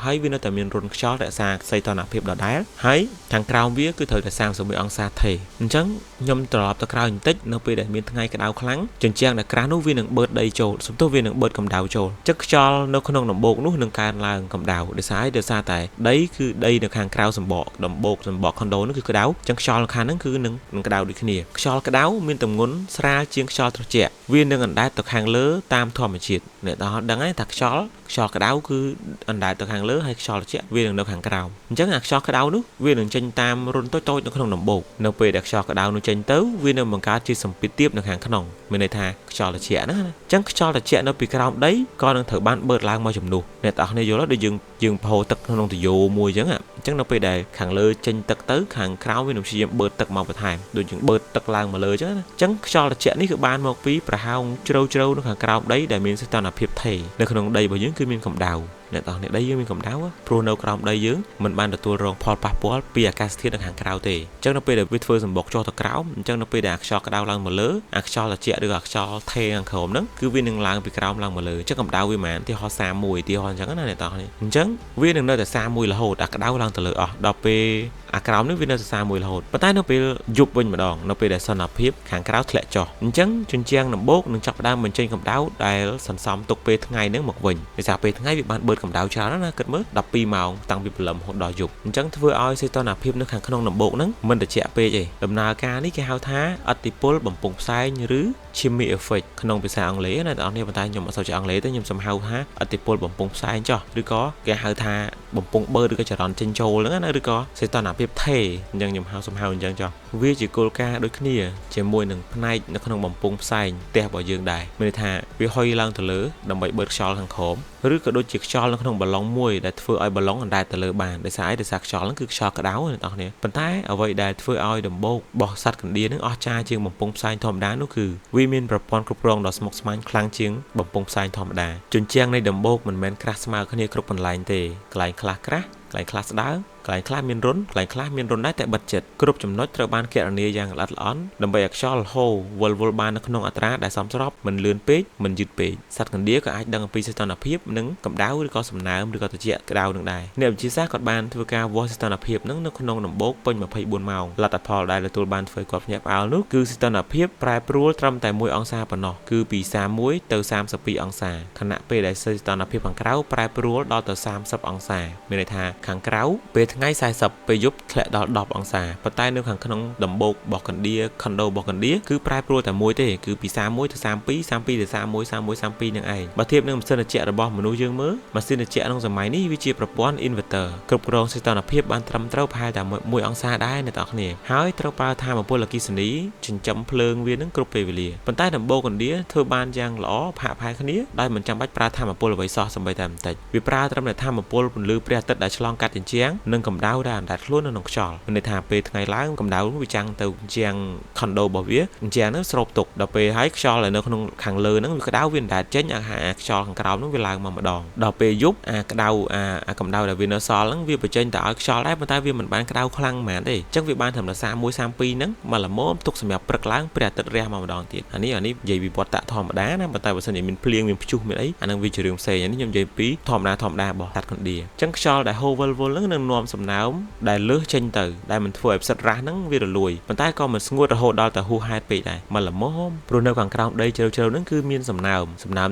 ហើយវានៅតែមានរុនខ្យល់រក្សាសីតុណ្ហភាពដដែលហើយខាងក្រោមវាគឺត្រូវតែ31អង្សាថេអញ្ចឹងខ្ញុំត្រឡប់ទៅក្រោយបន្តិចនៅពេលដែលមានថ្ងៃក្តៅខ្លាំងជញ្ជាំងដែលក្រាស់នោះវានឹងបឺតដីចូលសំទោសវានឹងបឺតកម្ដៅចូលចឹងខ្យល់នៅក្នុងដំបូកនោះនឹងកើនឡើងកម្ដៅដោយសារតែដីគឺដីនៅខាងក្រៅសម្បកដំបូកខុនដូនោះគឺក្តៅចឹងខ្យល់នៅខាងហ្នឹងគឺនឹងក្តៅដូចគ្នាខ្យល់ក្តៅមានទម្ងន់ស្រាលជាងខ្យល់ត្រជាក់វានឹងអណ្ដែតទៅខាងលើតាមធម្មជាតិអ្នកដល់ដឹងហើយថាខ្យល់ក្តៅគឺអណ្ដែតទៅខាងលើហើយខ្យល់ត្រជាក់វានឹងនៅខាងក្រោមអញ្ចឹងអាខ្យល់ក្តៅនោះវានឹងចេញតាមរុនតូចនៅក្នុងដំបូកនៅពេលដែលខ្យល់ក្តៅនោះចេញទៅវានឹងបង្កើតជាសម្ពាធទាបនៅខាងក្នុងមានន័យថាខ្យល់ត្រជាក់ណាអញ្ចឹងខ្យល់ត្រជាក់នៅពីក្រោមដីក៏នឹងត្រូវបានបឺតឡើងមកជំនួសអ្នកទាំងអស់គ្នាយល់ដូចយើងប្រហូរទឹកក្នុងទយោមួយអញ្ចឹងនៅពេលដែលខាងលើចេញទឹកទៅខាងក្រោមវានឹងព្យាយាមបឺតទឹកមកបន្ថែមដូចយើងបឺតទឹកឡើងមកលើអញ្ចឹងខ្យល់ត្រជាក់នេះគឺបានមកពីប្រហោងជ្រៅនៅខាងក្រោមដីដែលមានសីតុណ្ហភាពថេរនៅក្នុងដីរបស់យើងគឺមានកម្ដៅអ្នកទាំងនេះដីយើងមានកម្ដៅព្រោះនៅក្រោមដីយើងមិនបានទទួលរងផលប៉ះពាល់ពីអាកាសធាតុនៅខាងក្រៅទេអញ្ចឹងនៅពេលដែលវាធ្វើសម្បុកចុះទៅក្រោមអញ្ចឹងនៅពេលដែលខ្យល់ក្តៅឡើងមកលើអាខ្យល់ត្រជាក់ឬអាខ្យល់ថេរខាងក្រោមហ្នឹងគឺវានឹងឡើងពីក្រោមឡើងមកលើអញ្ចឹងកម្ដៅវាមិនមែនទីហោ31ទីហោអញ្ចឹងណាអ្នកទាំងនេះអញ្ចឹងវានឹងនៅតែ31រហូតអាក្តៅឡើងទៅលើអស់ដល់ពេលអាក្រោមនេះវានៅតែ31រហូតប៉ុន្តែនៅពេលយប់វិញម្ដងនៅពេលដែលសន្តិភាពខាងក្រៅធ្លាក់ចុះអញ្ចឹងជញ្ជាំងដំបូកនឹងចាប់ផ្ដើមបញ្ចេញកម្ដៅដែលសន្សំទុកពេលថ្ងៃហ្នឹងមកវិញដោយសារពេលថ្ងៃវាបានបឺតកម្ដៅច្រើនណាគិតមើល12ម៉ោងតាំងពីព្រលឹមរហូតដល់យប់អញ្ចឹងធ្វើឲ្យសីតុណ្ហភាពនៅខាងក្នុងដំបូកហ្នឹងមិនត្រជាក់ពេកទេដំណើរការនេះគេហៅថាឥទ្ធិពលបំពង់ផ្សែងឬ chemical effect ក្នុងភាសាអង់គ្លេសណាបងប្អូនប៉ុន្តែខ្ញុំអត់សូវចេះអង់គ្លេសទេខ្ញុំសំហៅថាឥទ្ធិពលបំពង់ផ្សែងចុះឬក៏គេហៅថាបំពង់បឺតឬក៏ចរន្តចេញចូលហ្នឹងណាឬក៏សីតុណ្ហភាពថេរអញ្ចឹងខ្ញុំសំហៅអញ្ចឹងចុះវាជាគោលការណ៍ដូចគ្នាជាមួយនឹងផ្នែកនៅក្នុងបំពង់ផ្សែងផ្ទះរបស់យើងដែរមានន័យថាវាហុយឡើងទៅលើដើម្បីបឺតខ្យល់ខាងក្រោមឬក៏ដូចជាខ្យល់នៅក្នុងបាឡុងមួយដែលធ្វើឲ្យបាឡុងអណ្ដែតទៅលើបានដោយសារខ្យល់ហ្នឹងគឺខ្យល់ក្តៅអ្នកនរគ្នាប៉ុន្តែអ្វីដែលធ្វើឲ្យដំបូករបស់សត្វកណ្ដៀរហ្នឹងអស្ចារ្យជាងបំពង់ផ្សែងធម្មតានោះគឺវាមានប្រព័ន្ធគ្រប់គ្រងដ៏ស្មុគស្មាញខ្លាំងជាងបំពង់ផ្សែងធម្មតាជញ្ជាំងនៃដំបូកមិនមែនក្រាស់ស្មើគ្នាគ្រប់កន្លែងទេកន្លែងខ្លះក្រាស់កន្លែងខ្លះស្ដើងកន្លែងខ្លះមានរុនកន្លែងខ្លះមានរុនដែរតែបិទចិត្តគ្រប់ចំណុចត្រូវបានគណនាយ៉ាងល្អិតល្អន់ដើម្បីឲ្យខ្យល់ហូរវិលបាននៅក្នុងអត្រាដែលសមស្របមិនលឿនពេកមិនយឺតពេកសត្វកណ្ដៀរក៏អាចដឹងអំពីសីតុណ្ហភាពនិងកម្ដៅឬក៏សំណើមឬក៏ត្រជាក់ក្តៅនឹងដែរអ្នកវិទ្យាសាស្ត្រក៏បានធ្វើការវាស់សីតុណ្ហភាពនឹងនៅក្នុងដំបូកពេញ24ម៉ោងលទ្ធផលដែលទទួលបានធ្វើគាត់ភ្ញាក់ផ្អើលនោះគឺសីតុណ្ហភាពប្រែប្រួលត្រឹមតែ1អង្សាប៉ុណ្ណោះគឺពី31ទៅ32អង្សាខណៈពេលដែលសីតុណ្ហភាពខាងក្រៅប្រែប្រួលដល់ទៅ30អង្សាមានន័យថាខាងក្រៅពេលថ្ងៃ40ពេលយប់ធ្លាក់ដល់10អង្សាប៉ុន្តែនៅខាងក្នុងដំបូករបស់កណ្ដៀរខុនដូរបស់កណ្ដៀរគឺប្រែប្រួលតែមួយទេគឺពី31ទៅ32 32ទៅ31 31 32នឹងឯងបើធៀបនឹងម៉ាស៊ីនត្រជាក់របស់មនុស្សយើងមើលម៉ាស៊ីនត្រជាក់ក្នុងសម័យនេះវាជាប្រព័ន្ធ inverter គ្រប់គ្រងសីតុណ្ហភាពបានត្រឹមត្រូវប្រហែលតែ1អង្សាដែរអ្នកនរគ្នាហើយត្រូវប្រើថាមពលអគ្គិសនីចិញ្ចឹមភ្លើងវានឹងគ្រប់ពេលវេលាប៉ុន្តែដំបូកកណ្ដៀរធ្វើបានយ៉ាងល្អផាកផែគ្នាដោយមិនចាំបាច់ប្រើថាមពលអ្វីសោះសូម្បីតែបន្តិចវាប្រើត្រឹមតែថាមពលពន្លឺព្រះអាទិត្យដែលឆ្លងកាត់ជញ្ជាំងនិងកម្ដៅដែលអណ្ដែតខ្លួននៅក្នុងខ្យល់មានន័យថាពេលថ្ងៃឡើងកម្ដៅវាចាំងទៅជាងខុនដូរបស់វាជាងហ្នឹងស្រូបទុកដល់ពេលហើយខ្យល់នៅក្នុងខាងលើហ្នឹងវាក្ដៅវាអណ្ដែតចេញអាខ្យល់ខាងក្រោមហ្នឹងវាឡើងមកម្ដងដល់ពេលយប់អាក្ដៅអាកម្ដៅដែលវានៅសល់ហ្នឹងវាបញ្ចេញទៅឲ្យខ្យល់ដែរប៉ុន្តែវាមិនបានក្ដៅខ្លាំងហ្មងទេអញ្ចឹងវាបានត្រឹមតែ31 32ហ្នឹងមកល្មមទុកសម្រាប់ព្រឹកឡើងព្រះអាទិត្យរះមកម្ដងទៀតអានេះនិយាយពីវត្តធម្មតាណាប៉ុន្តែបើសិនជាមានភ្លៀងមានព្យុះមានអីអាហ្នឹងវាជារឿងផ្សេងនេះខ្ញុំនិយាយពីធម្មតារបស់សត្វកណ្ដៀរអញ្ចឹងខ្យល់ដែលហូរ vul nó nâng nòm sầm nám đại lứa tranh từ đại mình phơi sạch ra nắng vì rồi lùi bàn tay còn mình ngồi ở hồ đào từ hu hai bị này mà là móm rồi nơi quảng cáo đây chơi nó cứ miên sầm nám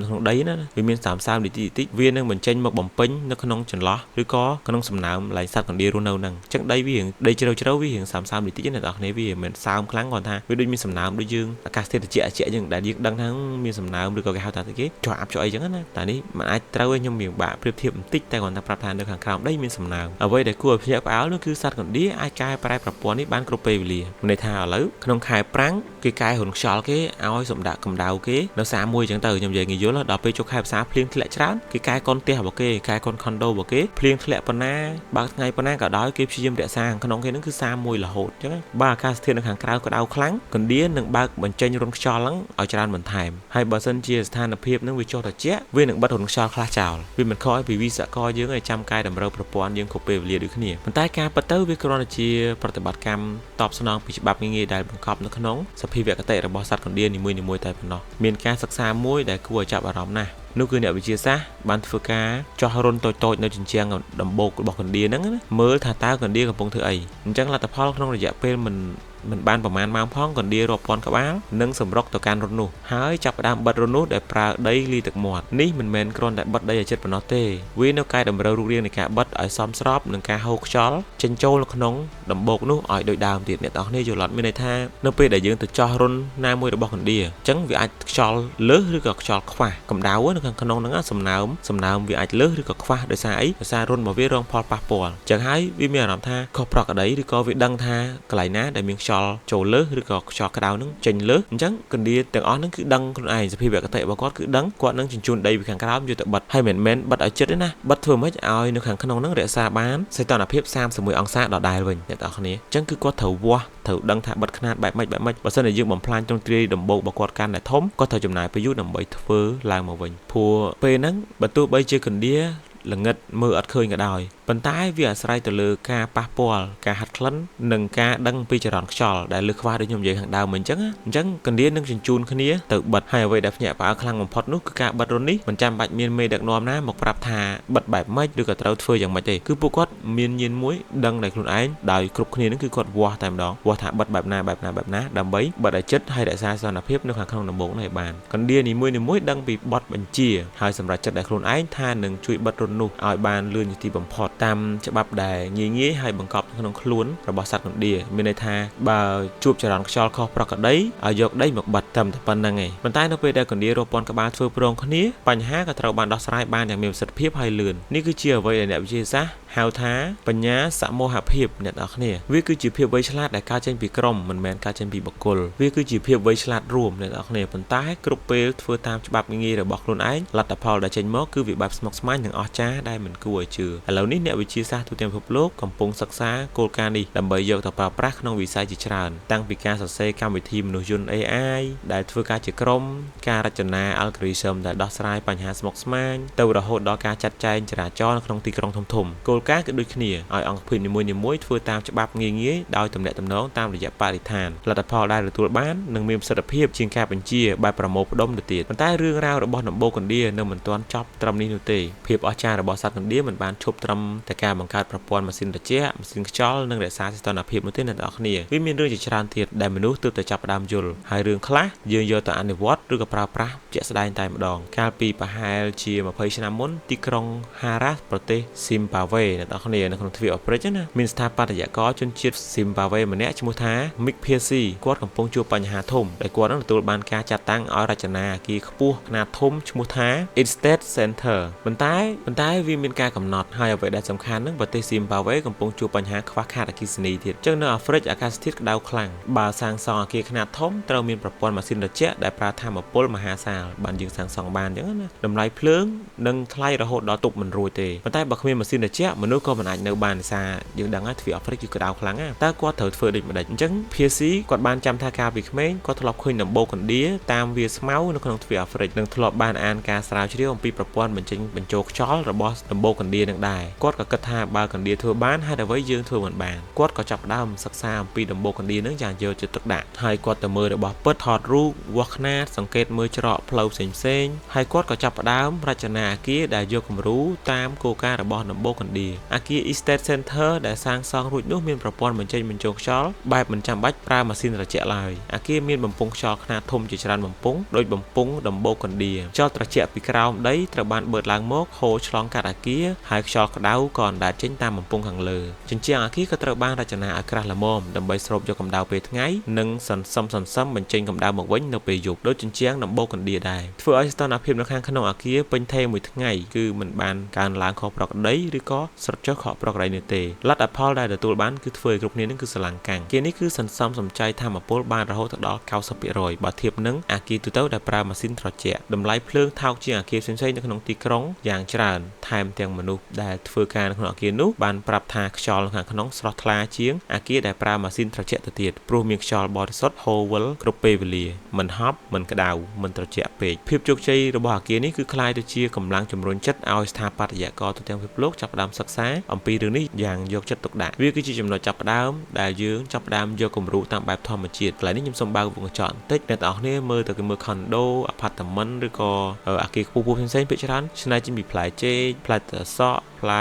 trong đấy nó vì miên sàm sao để tích viên nâng mình tranh một bầm pin nó không chần ló rồi có nông sầm nám lại sát còn đi rồi đâu nâng chắc đây vì hiện đây chơi vì hiện sàm sao để tích này đọc này vì mình sao kháng còn tha vì đôi miên sầm nám đôi dương cả thế là trẻ nhưng đã đi đăng thắng miên sầm nám được có cái hao tạt cái cho áp cho ấy chẳng á tạiនេះមិនអាចត្រូវឲ្យខ្ញុំមានបាក់ប្រៀបធៀបបន្តិចតែគាត់ថាប្រាប់ថានៅខាងក្រោមដីមានសំណើមអ្វីដែលគួរភ្ញាក់ផ្អើលនោះគឺសត្វកណ្ដៀរអាចកែប្រែប្រព័ន្ធនេះបានគ្រប់ពេលវេលាន័យថាឥឡូវក្នុងខែប្រាំងគេកែហ៊ុនខ្យល់គេឲ្យសម្ដាក់កម្ដៅគេនៅសាមួយអញ្ចឹងទៅខ្ញុំនិយាយងាយយល់ដល់ពេលជប់ខែផ្សារភ្លៀងធ្លាក់ច្រើនគេកែកូនផ្ទះរបស់គេកែកូនខុនដូរបស់គេភ្លៀងធ្លាក់ប៉ុណ្ណាបើថ្ងៃប៉ុណ្ណាក៏ដោយគេព្យាយាមរក្សាក្នុងគេនឹងគឺសាមួយរហូតអញ្ចឹងបើអាកាសធាតុនៅខាងក្រៅក្តៅខ្លាំងកណ្ដៀរនឹងបើកបញ្ចេញរុនខ្យល់ហ្នឹងឲ្យច្រើនបន្ថែមហើយបើសិនជាស្ថានភាពនឹងវាចុះត្រជាក់វានឹងបិទរុនខ្យល់ខ្លះចោលវាមិនខកពីវិស្វករយើងឲ្យចាំកែតម្រូវប្រព័ន្ធយើងគ្រប់ពេលវេលាដូចគ្នាប៉ុន្តែការពិតទៅវាគ្រាន់តែជាប្រតិបត្តិកម្មតបស្នងពីច្បាប់ងាយៗដែលបង្កប់នៅក្នុងសភាវគតិរបស់សត្វកណ្ដៀរនីមួយៗតែប៉ុណ្ណោះមានការសិក្សាមួយដែលគួរឲ្យចាប់អារម្មណ៍ណាស់នោះគឺអ្នកវិទ្យាសាស្ត្របានធ្វើការចោះរុនតូចៗនៅជញ្ជាំងដំបូករបស់កណ្ដៀរហ្នឹងមើលថាតើកណ្ដៀរកំពុងធ្វើអីអញ្ចឹងលទ្ធផលក្នុងរយៈពេលមិនបានប្រមាណម៉ោងផងកណ្ដៀររាប់ពាន់ក្បាលនិងសម្រុកទៅកាន់រុននោះហើយចាប់ផ្ដើមបិទរុននោះដែលប្រើដីលីទឹកមាត់នេះមិនមែនគ្រាន់តែបិទដីឲ្យជិតប៉ុណ្ណោះទេវានៅកែតម្រូវរូបរាងនៃការបិទឲ្យសមស្របនឹងការហូរខ្យល់ចេញចូលនៅក្នុងដំបូកនោះឲ្យដូចដើមទៀតអ្នកនរគ្នាយល់អត់មានន័យថានៅពេលដែលយើងទៅចោះរុនណាមួយរបស់កណ្ដៀរអញ្ចឹងវាអាចខ្យល់លើសឬក៏ខ្យល់ខ្វះកម្ដៅនៅខាងក្នុងហ្នឹងសំណើមវាអាចលើសឬក៏ខ្វះដោយសារអីដោយសាររុនរបស់វារងផលប៉ះពាល់អញ្ចឹងហើយវាមានអារម្មណ៍ថាខុសប្រក្រតីឬក៏វាដឹងថាកន្លែងណាដែលមានខ្យល់ចូលលើសឬក៏ខ្យល់ក្តៅហ្នឹងចេញលើសអញ្ចឹងកណ្ដៀរទាំងអស់ហ្នឹងគឺដឹងខ្លួនឯងសភាវគតិរបស់គាត់គឺដឹងគាត់នឹងជញ្ជូនដីពីខាងក្រោមយកទៅបិទហើយមិនមែនបិទឲ្យជិតទេណាបិទធ្វើម៉េចឲ្យនៅខាងក្នុងហ្នឹងរក្សាបានសីតុណ្ហភាព31អង្សាដដែលវិញអ្នកទាំងអស់គ្នាអញ្ចឹងគឺគាត់ត្រូវវាស់ត្រូវដឹងថាបិទខ្នាតបែបម៉េចបើសិនជាយើងបំផ្លាញទ្រង់ទ្រាយដំបូករបស់គាត់កាន់តែធំគាត់ត្រូវចំណាយពេលយូរដើម្បីធ្វើឡើងមកវិញព្រោះពេលហ្នឹងបើទោះបីជាកណ្ដៀរល្ងិតមើលអត់ឃើញក៏ដោយប៉ុន្តែវាអាស្រ័យទៅលើការប៉ះពាល់ការហាត់ក្លិននិងការដឹងពីចរន្តខ្យល់ដែលលើខ្វះដូចខ្ញុំនិយាយខាងដើមអញ្ចឹងកណ្ដៀរនឹងជញ្ជូនគ្នាទៅបិទហើយអ្វីដែលភ្ញាក់ផ្អើលខ្លាំងបំផុតនោះគឺការបិទរុននេះមិនចាំបាច់មានមេដឹកនាំណាមកប្រាប់ថាបិទបែបម៉េចឬក៏ត្រូវធ្វើយ៉ាងម៉េចទេគឺពួកគាត់មានញៀនមួយដឹងដោយខ្លួនឯងដោយគ្រប់គ្នានឹងគឺគាត់វាស់តែម្ដងវាស់ថាបិទបែបណាដើម្បីបិទឲ្យជិតហើយរក្សាសន្តិភាពនៅខាងក្នុងដំបូកនេះឲ្យបានកណ្ដៀរនីមួយដឹងពីបទបញ្ជាហើយសម្រាប់ចិត្តដែលខ្លួនឯងថានឹងជួយបិទរុននោះឲ្យបានលឿនជាទីបំផុតតាមច្បាប់ដែលងាយហើយបង្កប់ក្នុងខ្លួនរបស់សត្វកណ្ដៀរមានន័យថាបើជួបចរន្តខ្យល់ខុសប្រក្រតីឲ្យយកដីមកបិទត្រឹមតែប៉ុណ្្នឹងឯងប៉ុន្តែនៅពេលដែលកណ្ដៀររាប់ពាន់ក្បាលធ្វើប្រងគ្នាបញ្ហាក៏ត្រូវបានដោះស្រាយបានយ៉ាងមានប្រសិទ្ធភាពហើយលឿននេះគឺជាអ្វីដែលអ្នកវិទ្យាសាស្ត្រហៅថាបញ្ញាសមូហភាពអ្នកនរគ្នាវាគឺជាភាពវៃឆ្លាតដែលកើតចេញពីក្រុមមិនមែនកើតចេញពីបុគ្គលវាគឺជាភាពវៃឆ្លាតរួមអ្នកនរគ្នាប៉ុន្តែគ្រប់ពេលធ្វើតាមច្បាប់ងាយរបស់ខ្លួនឯងលទ្ធផលដែលចេញមកគឺវាបែបស្មុគស្មាញនិងអស្ចារ្យដែលមិនគួរឲ្យជឿឥឡូវនេះអ្នកវិទ្យាសាស្ត្រទូទាំងពិភពលោកកំពុងសិក្សាគោលការណ៍នេះដើម្បីយកទៅប្រើប្រាស់ក្នុងវិស័យជាច្រើនតាំងពីការសរសេរកម្មវិធីមនុស្សយន្ត AI ដែលធ្វើការជាក្រុមការរចនា algorithm ដែលដោះស្រាយបញ្ហាស្មុគស្មាញទៅរហូតដល់ការចាត់ចែងចរាចរណ៍ក្នុងទីក្រុងធំៗគោលការណ៍គឺដូចគ្នាឲ្យអង្គភាពនីមួយៗធ្វើតាមច្បាប់ងាយដោយទំនាក់ទំនងតាមរយៈបរិស្ថានលទ្ធផលដែលទទួលបាននឹងមានប្រសិទ្ធភាពជាងការបញ្ជាបែបប្រមូលផ្ដុំទៅទៀតប៉ុន្តែរឿងរ៉ាវរបស់ដំបូកកណ្ដៀរនៅមិនទាន់ចប់ត្រឹមនេះនោះទេភាពអស្ចារ្យរបស់សត្វកណ្ដៀរមិនបានឈប់ត្រឹមតែការបង្កើតប្រព័ន្ធម៉ាស៊ីនត្រជាក់ម៉ាស៊ីនខ្យល់និងរក្សាសីតុណ្ហភាពនោះទេអ្នកនរគ្នាវាមានរឿងជាច្រើនទៀតដែលមនុស្សទើបតែចាប់ផ្ដើមយល់ហើយរឿងខ្លះយើងយកទៅអនុវត្តឬក៏ប្រើប្រាស់ជាក់ស្ដែងតែម្ដងកាលពីប្រហែលជា20ឆ្នាំមុនទីក្រុង Haras ប្រទេស Zimbabwe អ្នកនរគ្នានៅក្នុងទ្វីបអាហ្វ្រិកណាមានស្ថាបត្យករជនជាតិ Zimbabwe ម្នាក់ឈ្មោះថា Mick Piercy គាត់កំពុងជួបបញ្ហាធំដែលគាត់នឹងទទួលបានការចាត់តាំងឲ្យរចនាអគារខ្ពស់ខ្នាតធំឈ្មោះថា Instead Center ប៉ុន្តែវាមានការកំណត់ហើយអ្វីដែលសំខាន់នឹងប្រទេស Zimbabwe កំពុងជួបបញ្ហាខ្វះខាតអគ្គិសនីទៀតចឹងនៅអាហ្វ្រិកអាកាសធាតុក្តៅខ្លាំងបើសាងសង់អគារខ្នាតធំត្រូវមានប្រព័ន្ធម៉ាស៊ីនត្រជាក់ដែលប្រើថាមពលមហាសាលបានយើងសាងសង់បានចឹងណាតម្លៃភ្លើងនិងថ្លៃរហូតដល់ទប់មិនរួចទេប៉ុន្តែបើគ្មានម៉ាស៊ីនត្រជាក់មនុស្សក៏មិនអាចនៅបានសារយើងដឹងហើយទ្វីបអាហ្វ្រិកគឺក្តៅខ្លាំងណាតើគាត់ត្រូវធ្វើដូចម្ដេចអញ្ចឹង PC គាត់បានចាំថាកាលពីក្មេងគាត់ធ្លាប់ឃើញដំបូកកណ្ដៀរតាមវាស្មៅនៅក្នុងទ្វីបអាហ្វ្រិកនិងធ្លាប់បានអានការស្រាវជ្រាវអំពីប្រព័ន្ធបញ្ចូលខ្យល់របស់ដំបូកកណ្ដៀរនឹងដែរគាត់ក៏គិតថាបើកណ្ដៀរធ្វើបានហេតុអ្វីយើងធ្វើមិនបានគាត់ក៏ចាប់ផ្ដើមសិក្សាអំពីដំបូកកណ្ដៀរនឹងយ៉ាងយកចិត្តទុកដាក់ហើយគាត់ទៅមើលរបស់ពិតថតរូបវាស់ខ្នាតសង្កេតមើលច្រកផ្លូវផ្សេងហើយគាត់ក៏ចាប់ផ្ដើមរចនាអគារដែលយកគំរូតាមគោលការណ៍របស់ដំបូកកណ្ដៀរ លាអាគារ Estate Center ដែលសាងសង់រួចនោះមានប្រព័ន្ធបញ្ចេញបញ្ចូលខ្យល់បែបមិនចាំបាច់ប្រើម៉ាស៊ីនត្រជាក់ឡើយអាគារមានបំពង់ខ្យល់ខ្នាតធំជាច្រើនបំពង់ដោយបំពង់ដំបូលកណ្ដៀខ្យល់ត្រជាក់ពីក្រោមដីត្រូវបានបឺតឡើងមកហូរឆ្លងកាត់អាគារហើយខ្យល់ក្តៅក៏អណ្តែតចេញតាមបំពង់ខាងលើជញ្ជាំងអាគារក៏ត្រូវបានរចនាឲ្យក្រាស់ល្មមដើម្បីស្រូបយកកម្ដៅពេលថ្ងៃនិងសន្សំបញ្ចេញកម្ដៅមកវិញនៅពេលយប់ដូចជញ្ជាំងដំបូលកណ្ដៀដែរធ្វើឲ្យស្ថានភាពនៅខាងក្នុងអាគារពេញថេរមួយថ្ងៃគឺមិនបានកើនឡើងខុសប្រក្រតីឬក៏ស្រុតចុះខុសប្រក្រតីនោះទេលទ្ធផលដែលទទួលបានគឺធ្វើឲ្យគ្រប់គ្នានឹងគឺស្រឡាំងកាំងគេនេះគឺសន្សំសំចៃថាមពលបានរហូតដល់ 90% បើធៀបនឹងអាគារទូទៅដែលប្រើម៉ាស៊ីនត្រជាក់តម្លៃភ្លើងថោកជាងអាគារផ្សេងៗនៅក្នុងទីក្រុងយ៉ាងច្រើនថែមទាំងមនុស្សដែលធ្វើការនៅក្នុងអាគារនោះបានប្រាប់ថាខ្យល់ខាងក្នុងស្រស់ថ្លាជាងអាគារដែលប្រើម៉ាស៊ីនត្រជាក់ទៅទៀតព្រោះមានខ្យល់បរិសុទ្ធហូរវិលគ្រប់ពេលវេលាមិនហប់មិនក្តៅមិនត្រជាក់ពេកភាពជោគជ័យរបស់អាគារនេះគឺคล้ายទៅជាកម្លាំងជំរុញចិត្តឲ្យស្ថាបត្យករទូទាំងពិភពលោកចាប់ផ្ដើមសិក្សាអំពីរឿងនេះយ៉ាងយកចិត្តទុកដាក់វាគឺជាចំណុចចាប់ផ្ដើមដែលយើងចាប់ផ្ដើមយកគំរូតាមបែបធម្មជាតិកន្លែងនេះខ្ញុំសូមបើកវងកញ្ចក់បន្តិចអ្នកទាំងអស់គ្នាមើលទៅមើល condo apartment ឬក៏អាគារខ្ពស់ៗផ្សេងៗភាគច្រើនឆ្នៃចេញពីផ្លែចេកផ្លែត្រសក់ផ្លែ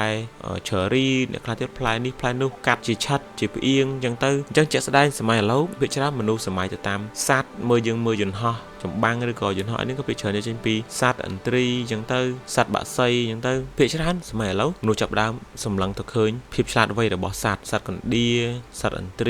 ឈើរីអ្នកខ្លះទៀតផ្លែនេះផ្លែនោះកាត់ជាឆិតជាផ្អៀងអញ្ចឹងទៅអញ្ចឹងជាក់ស្ដែងសម័យឥឡូវភាគច្រើនមនុស្សសម័យទៅតាមសัตว์មើលយន្តហោះចម្បាំងឬក៏យន្តហោះនេះក៏ភាគច្រើនចេញពីសัตว์ឥន្ទ្រីអញ្ចឹងទៅសัตว์បក្សីអញ្ចឹងទៅភាគច្រើនសម័យឥឡូវមនុស្សចាប់ដើមសម្លឹងទៅឃើញភាពឆ្លាតវៃរបស់សัตว์កណ្ដៀសัตว์ឥន្ទ្រ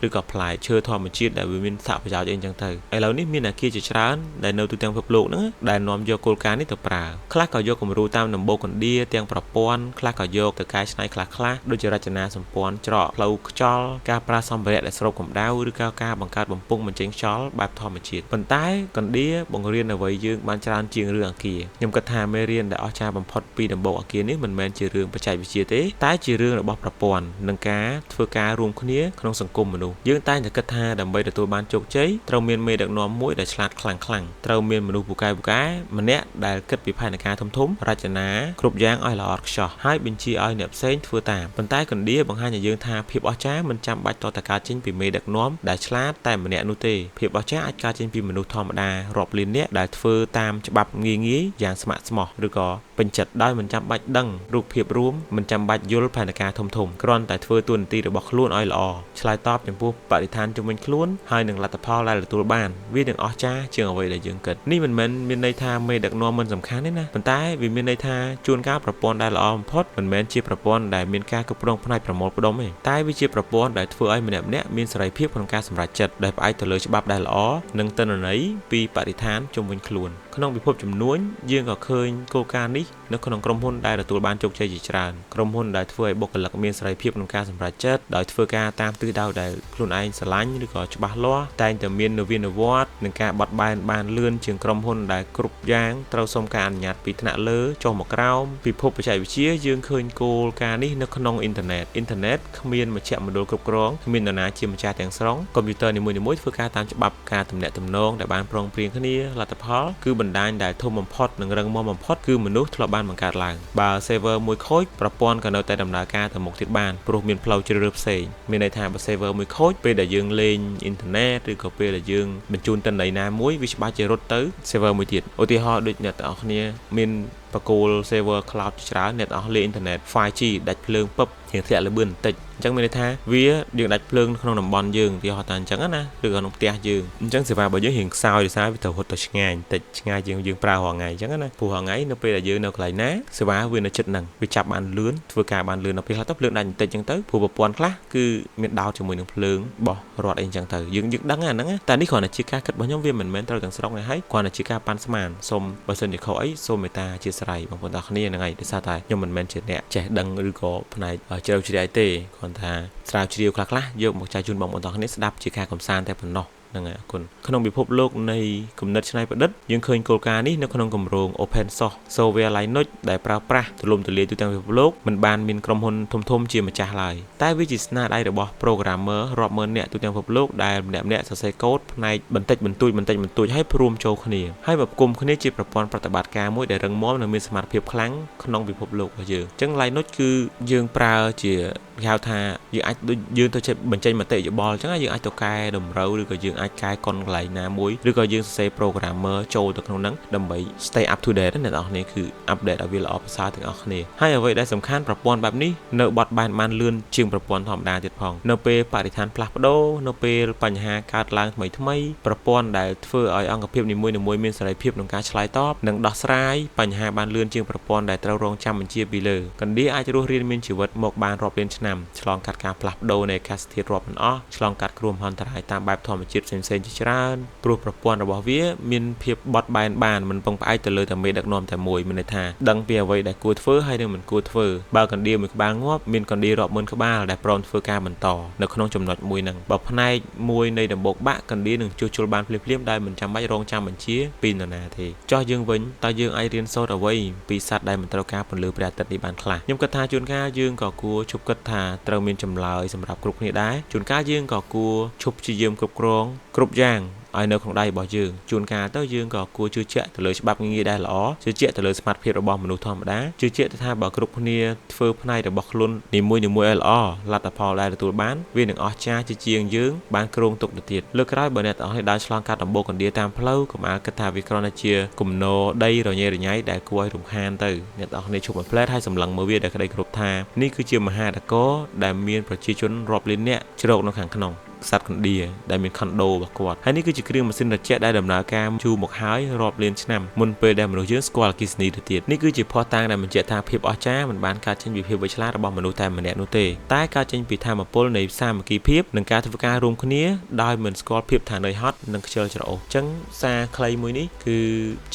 ីឬក៏ផ្លែឈើធម្មជាតិដែលវាមានថាប្រយោជន៍អីអញ្ចឹងទៅឥឡូវនេះមានអាគារជាច្រើនដែលនៅទូទាំងពិភពលោកហ្នឹងដែលនាំយកគោលការណ៍នេះទៅប្រើខ្លះក៏យកគំរូតាមដំបូលកណ្ដៀទាំងប្រព័ន្ធខ្លះក៏យកទៅកែច្នៃខ្លះដូចជារចនាសម្ព័ន្ធច្រកផ្លូវខ្យល់ការប្រើសម្ភារៈដែលស្រូបកម្ដៅឬក៏ការបង្កើតបំពង់បញ្ចេញខ្យល់បែបធម្មជាតិប៉ុន្តែកណ្ដៀបង្រៀនអ្វីយើងបានច្រើនជាងរឿងអាគារខ្ញុំគិតថាមេរៀនដែលអស្ចារ្យបំផុតពីដំបូលអាគារនេះមិនមែនជារឿងបច្ចេកវិទ្យាទេតែជារឿងរបស់ប្រព័ន្ធនិងការធ្វើការរួមគ្នាក្នុងសង្គមមនុស្សយើងតែងតែគិតថាដើម្បីទទួលបានជោគជ័យត្រូវមានមេដឹកនាំមួយដែលឆ្លាតខ្លាំងត្រូវមានមនុស្សពូកែម្នាក់ដែលគិតពីផែនការធំរចនាគ្រប់យ៉ាងឲ្យល្អឥតខ្ចោះហើយបញ្ជាឲ្យអ្នកផ្សេងធ្វើតាមប៉ុន្តែកណ្ដៀបង្ហាញឲ្យយើងថាភាពអស្ចារ្យមិនចាំបាច់តតែកើតចេញពីមេដឹកនាំដែលឆ្លាតតែម្នាក់នោះទេភាពអស្ចារ្យអាចកើតចេញពីមនុស្សធម្មតារាប់លាននាក់ដែលធ្វើតាមច្បាប់ងាយយ៉ាងស្ម័គ្រស្មោះឬក៏ពេញចិត្តដោយមិនចាំបាច់ដឹងរូបភាពរួមមិនចាំបាច់យល់ផែនការធំគ្រាន់តែធ្វើតួនាទីរបស់ខ្លួនឲ្យល្អឆ្លើយតបចំពោះបរិស្ថានជុំវិញខ្លួនហើយនឹងលទ្ធផលដែលទទួលបានវានឹងអស្ចារ្យជាងអ្វីដែលយើងគិតនេះមិនមែនមានន័យថាមេដឹកនាំមិនសំខាន់ទេណាប៉ុន្តែវាមានន័យថាជួនកាលប្រព័ន្ធដែលល្អបំផុតមិនមែនជាប្រព័ន្ធដែលមានការគ្រប់គ្រងផ្នែកប្រមូលផ្ដុំទេតែវាជាប្រព័ន្ធដែលធ្វើឲ្យម្នាក់មានសេរីភាពក្នុងការសម្រេចចិត្តដែលផ្អែកទៅលើច្បាប់ដែលល្អនិងទិន្នន័យពីបរិស្ថានជុំវិញខ្លួនក្នុងពិភពជំនួញយើងក៏ឃើញគោលការណ៍នេះនៅក្នុងក្រុមហ៊ុនដែលទទួលបានជោគជ័យជាច្រើនក្រុមហ៊ុនដែលធ្វើឲ្យបុគ្គលិកមានសេរីភាពក្នុងការសម្រេចចិត្តដោយធ្វើការតាមទិសដៅដែលខ្លួនឯងស្រឡាញ់ឬក៏ច្បាស់លាស់តែងតែមាននវានុវត្តន៍និងការបត់បែនបានលឿនជាងក្រុមហ៊ុនដែលគ្រប់យ៉ាងត្រូវសុំការអនុញ្ញាតពីថ្នាក់លើចុះមកក្រោមពិភពបច្ចេកវិទ្យាយើងឃើញគោលការណ៍នេះនៅក្នុងអ៊ីនធឺណិតគ្មានមជ្ឈមណ្ឌលគ្រប់គ្រងគ្មាននរណាជាម្ចាស់ទាំងស្រុងកុំព្យូទ័រនីមួយៗធ្វើការតាមច្បាប់ការទំនាក់ទំនងដែលបានព្រមព្រៀងគ្នាលទ្ធផលគឺបណ្ដាញដែលធំបំផុតនិងរឹងមាំបំផុតគឺមនុស្សធ្លាប់បានបង្កើតឡើងបើ server មួយខូចប្រព័ន្ធក៏នៅតែដំណើរការទៅមុខទៀតបានព្រោះមានផ្លូវជ្រើសរើសផ្សេងមានន័យថាបើ server មួយខូចពេលដែលយើងលេងអ៊ីនធឺណិតឬក៏ពេលដែលយើងបញ្ជូនទិន្នន័យណាមួយវាច្បាស់ជារត់ទៅ server មួយទៀតឧទាហរណ៍ដូចអ្នកទាំងអស់គ្នាមានបកគោល server cloud ជាច្រើនអ្នកទាំងអស់លេងអ៊ីនធឺណិត 5G ដាច់ភ្លើងពឹបជាងធ្លាក់លឿនបន្តិចអញ្ចឹងមានន័យថាវាយើងដាច់ភ្លើងក្នុងតំបន់យើងឧទាហរណ៍ថាអញ្ចឹងណាឬក៏ក្នុងផ្ទះយើងអញ្ចឹងសេវារបស់យើងរៀងខ្សោយដោយសារវាទៅរត់ទៅឆ្ងាយបន្តិចឆ្ងាយជាងយើងប្រើរាល់ថ្ងៃអញ្ចឹងណាព្រោះរាល់ថ្ងៃនៅពេលដែលយើងនៅកន្លែងណាសេវាវានៅជិតហ្នឹងវាចាប់បានលឿនធ្វើការបានលឿនដល់ពេលខ្លះទៅភ្លើងដាច់បន្តិចអញ្ចឹងទៅព្រោះប្រព័ន្ធខ្លះគឺមានដោតជាមួយនឹងភ្លើងបោះរត់អីអញ្ចឹងទៅយើងដឹងអាហ្នឹងតែនេះគ្រាន់តែជាការគិតរបស់ខ្ញុំវាមិនមែនត្រូវទាំងស្រុងទេហើយគ្រាន់តែជាការប៉ាន់ស្មានសូមបើសិនជាខុសអីសូមមេត្តាអធិស្ឋានបងប្អូនទាំងគ្នាហ្នឹងហើយដោយសារតែខ្ញុំមិនមែនជាអ្នកចេះដឹងឬក៏ផ្នែកជ្រៅជ្រែកទេគ្រាន់តែស្រាវជ្រាវខ្លះយកមកចែកជូនបងប្អូនទាំងគ្នាស្ដាប់ជាការកម្សាន្តតែប៉ុណ្ណោះហ្នឹងហើយអរគុណក្នុងពិភពលោកនៃគំនិតច្នៃប្រឌិតយើងឃើញគោលការណ៍នេះនៅក្នុងគម្រោង Open Source Software Linux ដែលប្រើប្រាស់ទូលំទូលាយទូទាំងពិភពលោកមិនបានមានក្រុមហ៊ុនធំជាម្ចាស់ឡើយតែវាជាស្នាដៃរបស់ programmer រាប់ម៉ឺននាក់ទូទាំងពិភពលោកដែលម្នាក់សរសេរកូដផ្នែកបន្តិចបន្តួចឲ្យរួមចូលគ្នាហើយមកគុំគ្នាជាប្រព័ន្ធប្រតិបត្តិការមួយដែលរឹងមាំនិងមានសមត្ថភាពខ្លាំងក្នុងពិភពលោករបស់យើងអញ្ចឹង Linux គឺយើងប្រើជាគេហៅថាយើងអាចដូចយើងទៅចេះបញ្ចេញមតិយោបល់អញ្ចឹងយើងអាចទៅកែតម្រូវឬក៏យើង អាចកែកុនកន្លែងណាមួយឬក៏យើងសរសេរ programmer ចូលទៅក្នុងហ្នឹងដើម្បី stay up to date អ្នកនរគ្នាគឺ update ឲ្យវាល្អប្រសើរទាំងអស់គ្នាហើយអ្វីដែលសំខាន់ប្រព័ន្ធបែបនេះនៅបត់បែនបានលឿនជាងប្រព័ន្ធធម្មតាទៀតផងនៅពេលបរិស្ថានផ្លាស់ប្ដូរនៅពេលបញ្ហាកើតឡើងថ្មីប្រព័ន្ធដែលធ្វើឲ្យអង្គភាពនីមួយៗមានសេរីភាពក្នុងការឆ្លើយតបនិងដោះស្រាយបញ្ហាបានលឿនជាងប្រព័ន្ធដែលត្រូវរងចាំបញ្ជាពីលើកណ្ដៀអាចរស់រានមានជីវិតមកបានរាប់លានឆ្នាំឆ្លងកាត់ការផ្លាស់ប្ដូរនៃអាកាសធាតុរាប់មិនអស់ឆ្លងកាត់គ្រោះមហន្តរាយតាមបែបធម្មជាតិផ្សេងៗជាច្រើនព្រោះប្រព័ន្ធរបស់វាមានភាពបត់បែនបានមិនពឹងផ្អែកទៅលើតែមេដឹកនាំតែមួយមានន័យថាដឹងពីអ្វីដែលគួរធ្វើហើយនិងមិនគួរធ្វើបើកណ្ដៀមួយក្បាលងាប់មានកណ្ដៀរាប់ម៉ឺនក្បាលដែលព្រមធ្វើការបន្តនៅក្នុងចំណុចមួយហ្នឹងបើផ្នែកមួយនៃដំបូកបាក់កណ្ដៀនឹងជួសជុលបានភ្លាមៗដោយមិនចាំបាច់រងចាំបញ្ជាពីនរណាទេចោះយើងវិញតើយើងអាចរៀនសូត្រអ្វីពីសត្វដែលមិនត្រូវការពន្លឺព្រះអាទិត្យនេះបានខ្លះខ្ញុំគិតថាជួនកាលយើងក៏គួរឈប់គិតថាត្រូវមានចម្លើយសម្រាប់គ្រប់គ្នាដែរជួនកាលយើងក៏គួរឈប់ព្យាយាមគ្រប់គ្រងគ្រប់យ៉ាងឲ្យនៅក្នុងដៃរបស់យើងជួនកាលទៅយើងក៏គួរជឿជាក់ទៅលើច្បាប់ងាយៗដែលល្អជឿជាក់ទៅលើសមត្ថភាពរបស់មនុស្សធម្មតាជឿជាក់ថាបើគ្រប់គ្នាធ្វើផ្នែករបស់ខ្លួននីមួយៗឲ្យល្អលទ្ធផលដែលទទួលបានវានឹងអស្ចារ្យជាងយើងបានគ្រោងទុកទៅទៀតលើកក្រោយបើអ្នកទាំងអស់នេះដើរឆ្លងកាត់ដំបូលកណ្ដៀតាមផ្លូវកុំអាលគិតថាវាគ្រាន់តែជាគំនរដីរញ៉េរញ៉ៃដែលគួរឲ្យរំខានទៅអ្នកទាំងអស់នេះឈប់បំផ្លែតហើយសម្លឹងមើលវាដែលក្តីគោរពថានេះគឺជាមហានគរដែលមានប្រជាជនរាប់លាននាក់ជ្រកនៅខាងក្នុងសត្វកណ្ដៀដែលមានខុនដូរបស់គាត់ហើយនេះគឺជាគ្រឿងម៉ាស៊ីនត្រជាក់ដែលដំណើរការយូរមកហើយរាប់លានឆ្នាំមុនពេលដែលមនុស្សយើងស្គាល់អគ្គិសនីទៅទៀតនេះគឺជាភស្តុតាងដែលបញ្ជាក់ថាភាពអស្ចារ្យមិនបានកើតចេញពីភាពវៃឆ្លាតរបស់មនុស្សតែម្នាក់នោះទេតែកើតចេញពីធម៌ពលនៃសាមគ្គីភាពនិងការធ្វើការរួមគ្នាដោយមិនស្គាល់ភាពថានឿយហត់និងខ្ជិលច្រអូសអញ្ចឹងសារខ្លីមួយនេះគឺ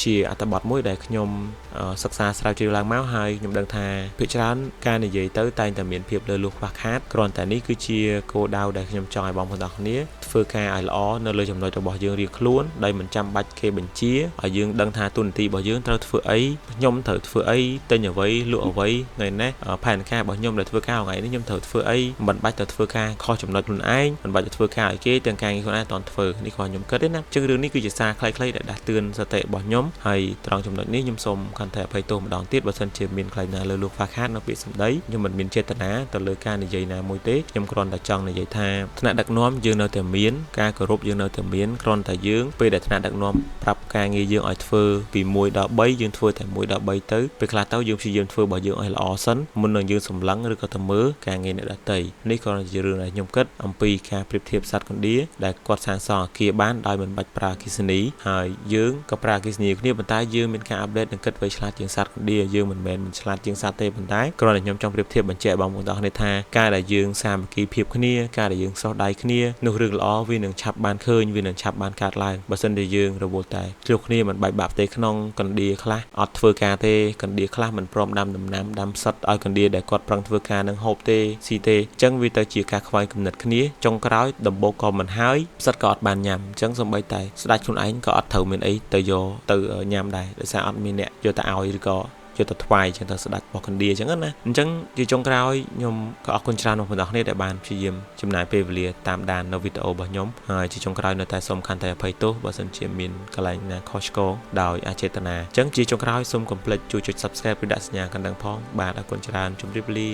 ជាអត្ថបទមួយដែលខ្ញុំសិក្សាស្រាវជ្រាវឡើងមកហើយខ្ញុំដឹងថាភាគច្រើនការនិយាយទៅតែងតែមានភាពលើសលួសខ្វះខាតគ្រាន់តែនេះគឺជាគោលដៅដែលខ្ញុំចង់ឲ្យបងប្អូនទាំងគ្នាធ្វើការឲ្យល្អនៅលើចំណុចរបស់យើងរៀងខ្លួនដោយមិនចាំបាច់គេបញ្ជាឲ្យយើងដឹងថាទូនាទីរបស់យើងត្រូវធ្វើអីខ្ញុំត្រូវធ្វើអីទិញអ្វីលក់អ្វីថ្ងៃនេះផែនការរបស់ខ្ញុំដែលធ្វើការថ្ងៃនេះខ្ញុំត្រូវធ្វើអីមិនបាច់ទៅធ្វើការខុសចំណុចខ្លួនឯងមិនបាច់ទៅធ្វើការឲ្យគេទាំងការងារខ្លួនឯងអត់តធ្វើនេះក៏ខ្ញុំគិតដែរណាអញ្ចឹងរឿងនេះគឺជាសារខ្លីៗដែលដាស់តឿនសតិរបស់ខ្ញុំហើយត្រង់ចំណុចនេះខ្ញុំសូមខន្តីអភ័យទោសម្ដងទៀតបើសិនជាមានខ្លីណាលើលួសខ្វះខាតនៅពាក្យសម្ដីខ្ញុំមិនមានចេតនាទៅលើការនិយាយណាមួយទេខ្ញុំគ្រាន់តែចង់និយាយថាថ្នាក់ដឹកនាំយើងនៅតែមានការគោរពយើងនៅតែមានគ្រាន់តែយើងពេលដែលថ្នាក់ដឹកនាំប្រាប់ការងារយើងឲ្យធ្វើពី1ដល់3យើងធ្វើតែ1ដល់3ទៅពេលខ្លះទៅយើងព្យាយាមធ្វើរបស់យើងឲ្យល្អសិនមុននឹងយើងសម្លឹងឬក៏ទៅមើលការងារអ្នកដទៃនេះគ្រាន់តែជារឿងដែលខ្ញុំគិតអំពីការប្រៀបធៀបសត្វកណ្ដៀដែលគាត់សាងសង់អគារបានដោយមិនបាច់ប្រើអគ្គិសនីហើយយើងក៏ប្រើអគ្គិសនីគ្នាប៉ុន្តែយើងមានការអាប់ដេតនិងគិតវៃឆ្លាតជាងសត្វកណ្ដៀយើងមិនមែនឆ្លាតជាងសត្វទេប៉ុន្តែគ្រាន់តែខ្ញុំចង់ប្រៀបធៀបបញ្ជាក់បងប្អូនទាំងអស់គ្នាថាការដែលយើងសាមគ្គីភាពគ្នាការដែលយើងសោះដៃគ្នានោះរឿងល្អវានឹងឆាប់បានឃើញវានឹងឆាប់បានកើតឡើងបើសិនជាយើងរវល់តែជួបគ្នាមិនបែកបាក់ផ្ទៃក្នុងកណ្ដៀខ្លះអត់ធ្វើការទេកណ្ដៀខ្លះមិនព្រមដាំដំណាំដាំសិតឲ្យកណ្ដៀដែលគាត់ប្រឹងធ្វើការនឹងហូបទេស៊ីទេអញ្ចឹងវាទៅជាការខ្វែងគំនិតគ្នាចុងក្រោយដំបូកក៏មិនហើយសិតក៏អត់បានញ៉ាំអញ្ចឹងសូម្បីតែស្ដេចខ្លួនឯងក៏អត់ត្រូវមានអីទៅយកទៅញ៉ាំដែរដោយសារអត់មានអ្នកយកទៅឲ្យឬក៏យកទៅថ្វាយចឹងទៅស្ដេចរបស់កណ្ដៀអញ្ចឹងណាអញ្ចឹងជាចុងក្រោយខ្ញុំក៏អរគុណច្រើនបងប្អូនទាំងគ្នាដែលបានព្យាយាមចំណាយពេលវេលាតាមដាននៅវីដេអូរបស់ខ្ញុំហើយជាចុងក្រោយនៅតែសូមខន្តីអភ័យទោសបើសិនជាមានកន្លែងណាខុសឆ្គងដោយអចេតនាអញ្ចឹងជាចុងក្រោយសូមកុំភ្លេចជួយចុច Subscribe ឬដាក់សញ្ញាកណ្ដឹងផងបាទអរគុណច្រើនជម្រាបលា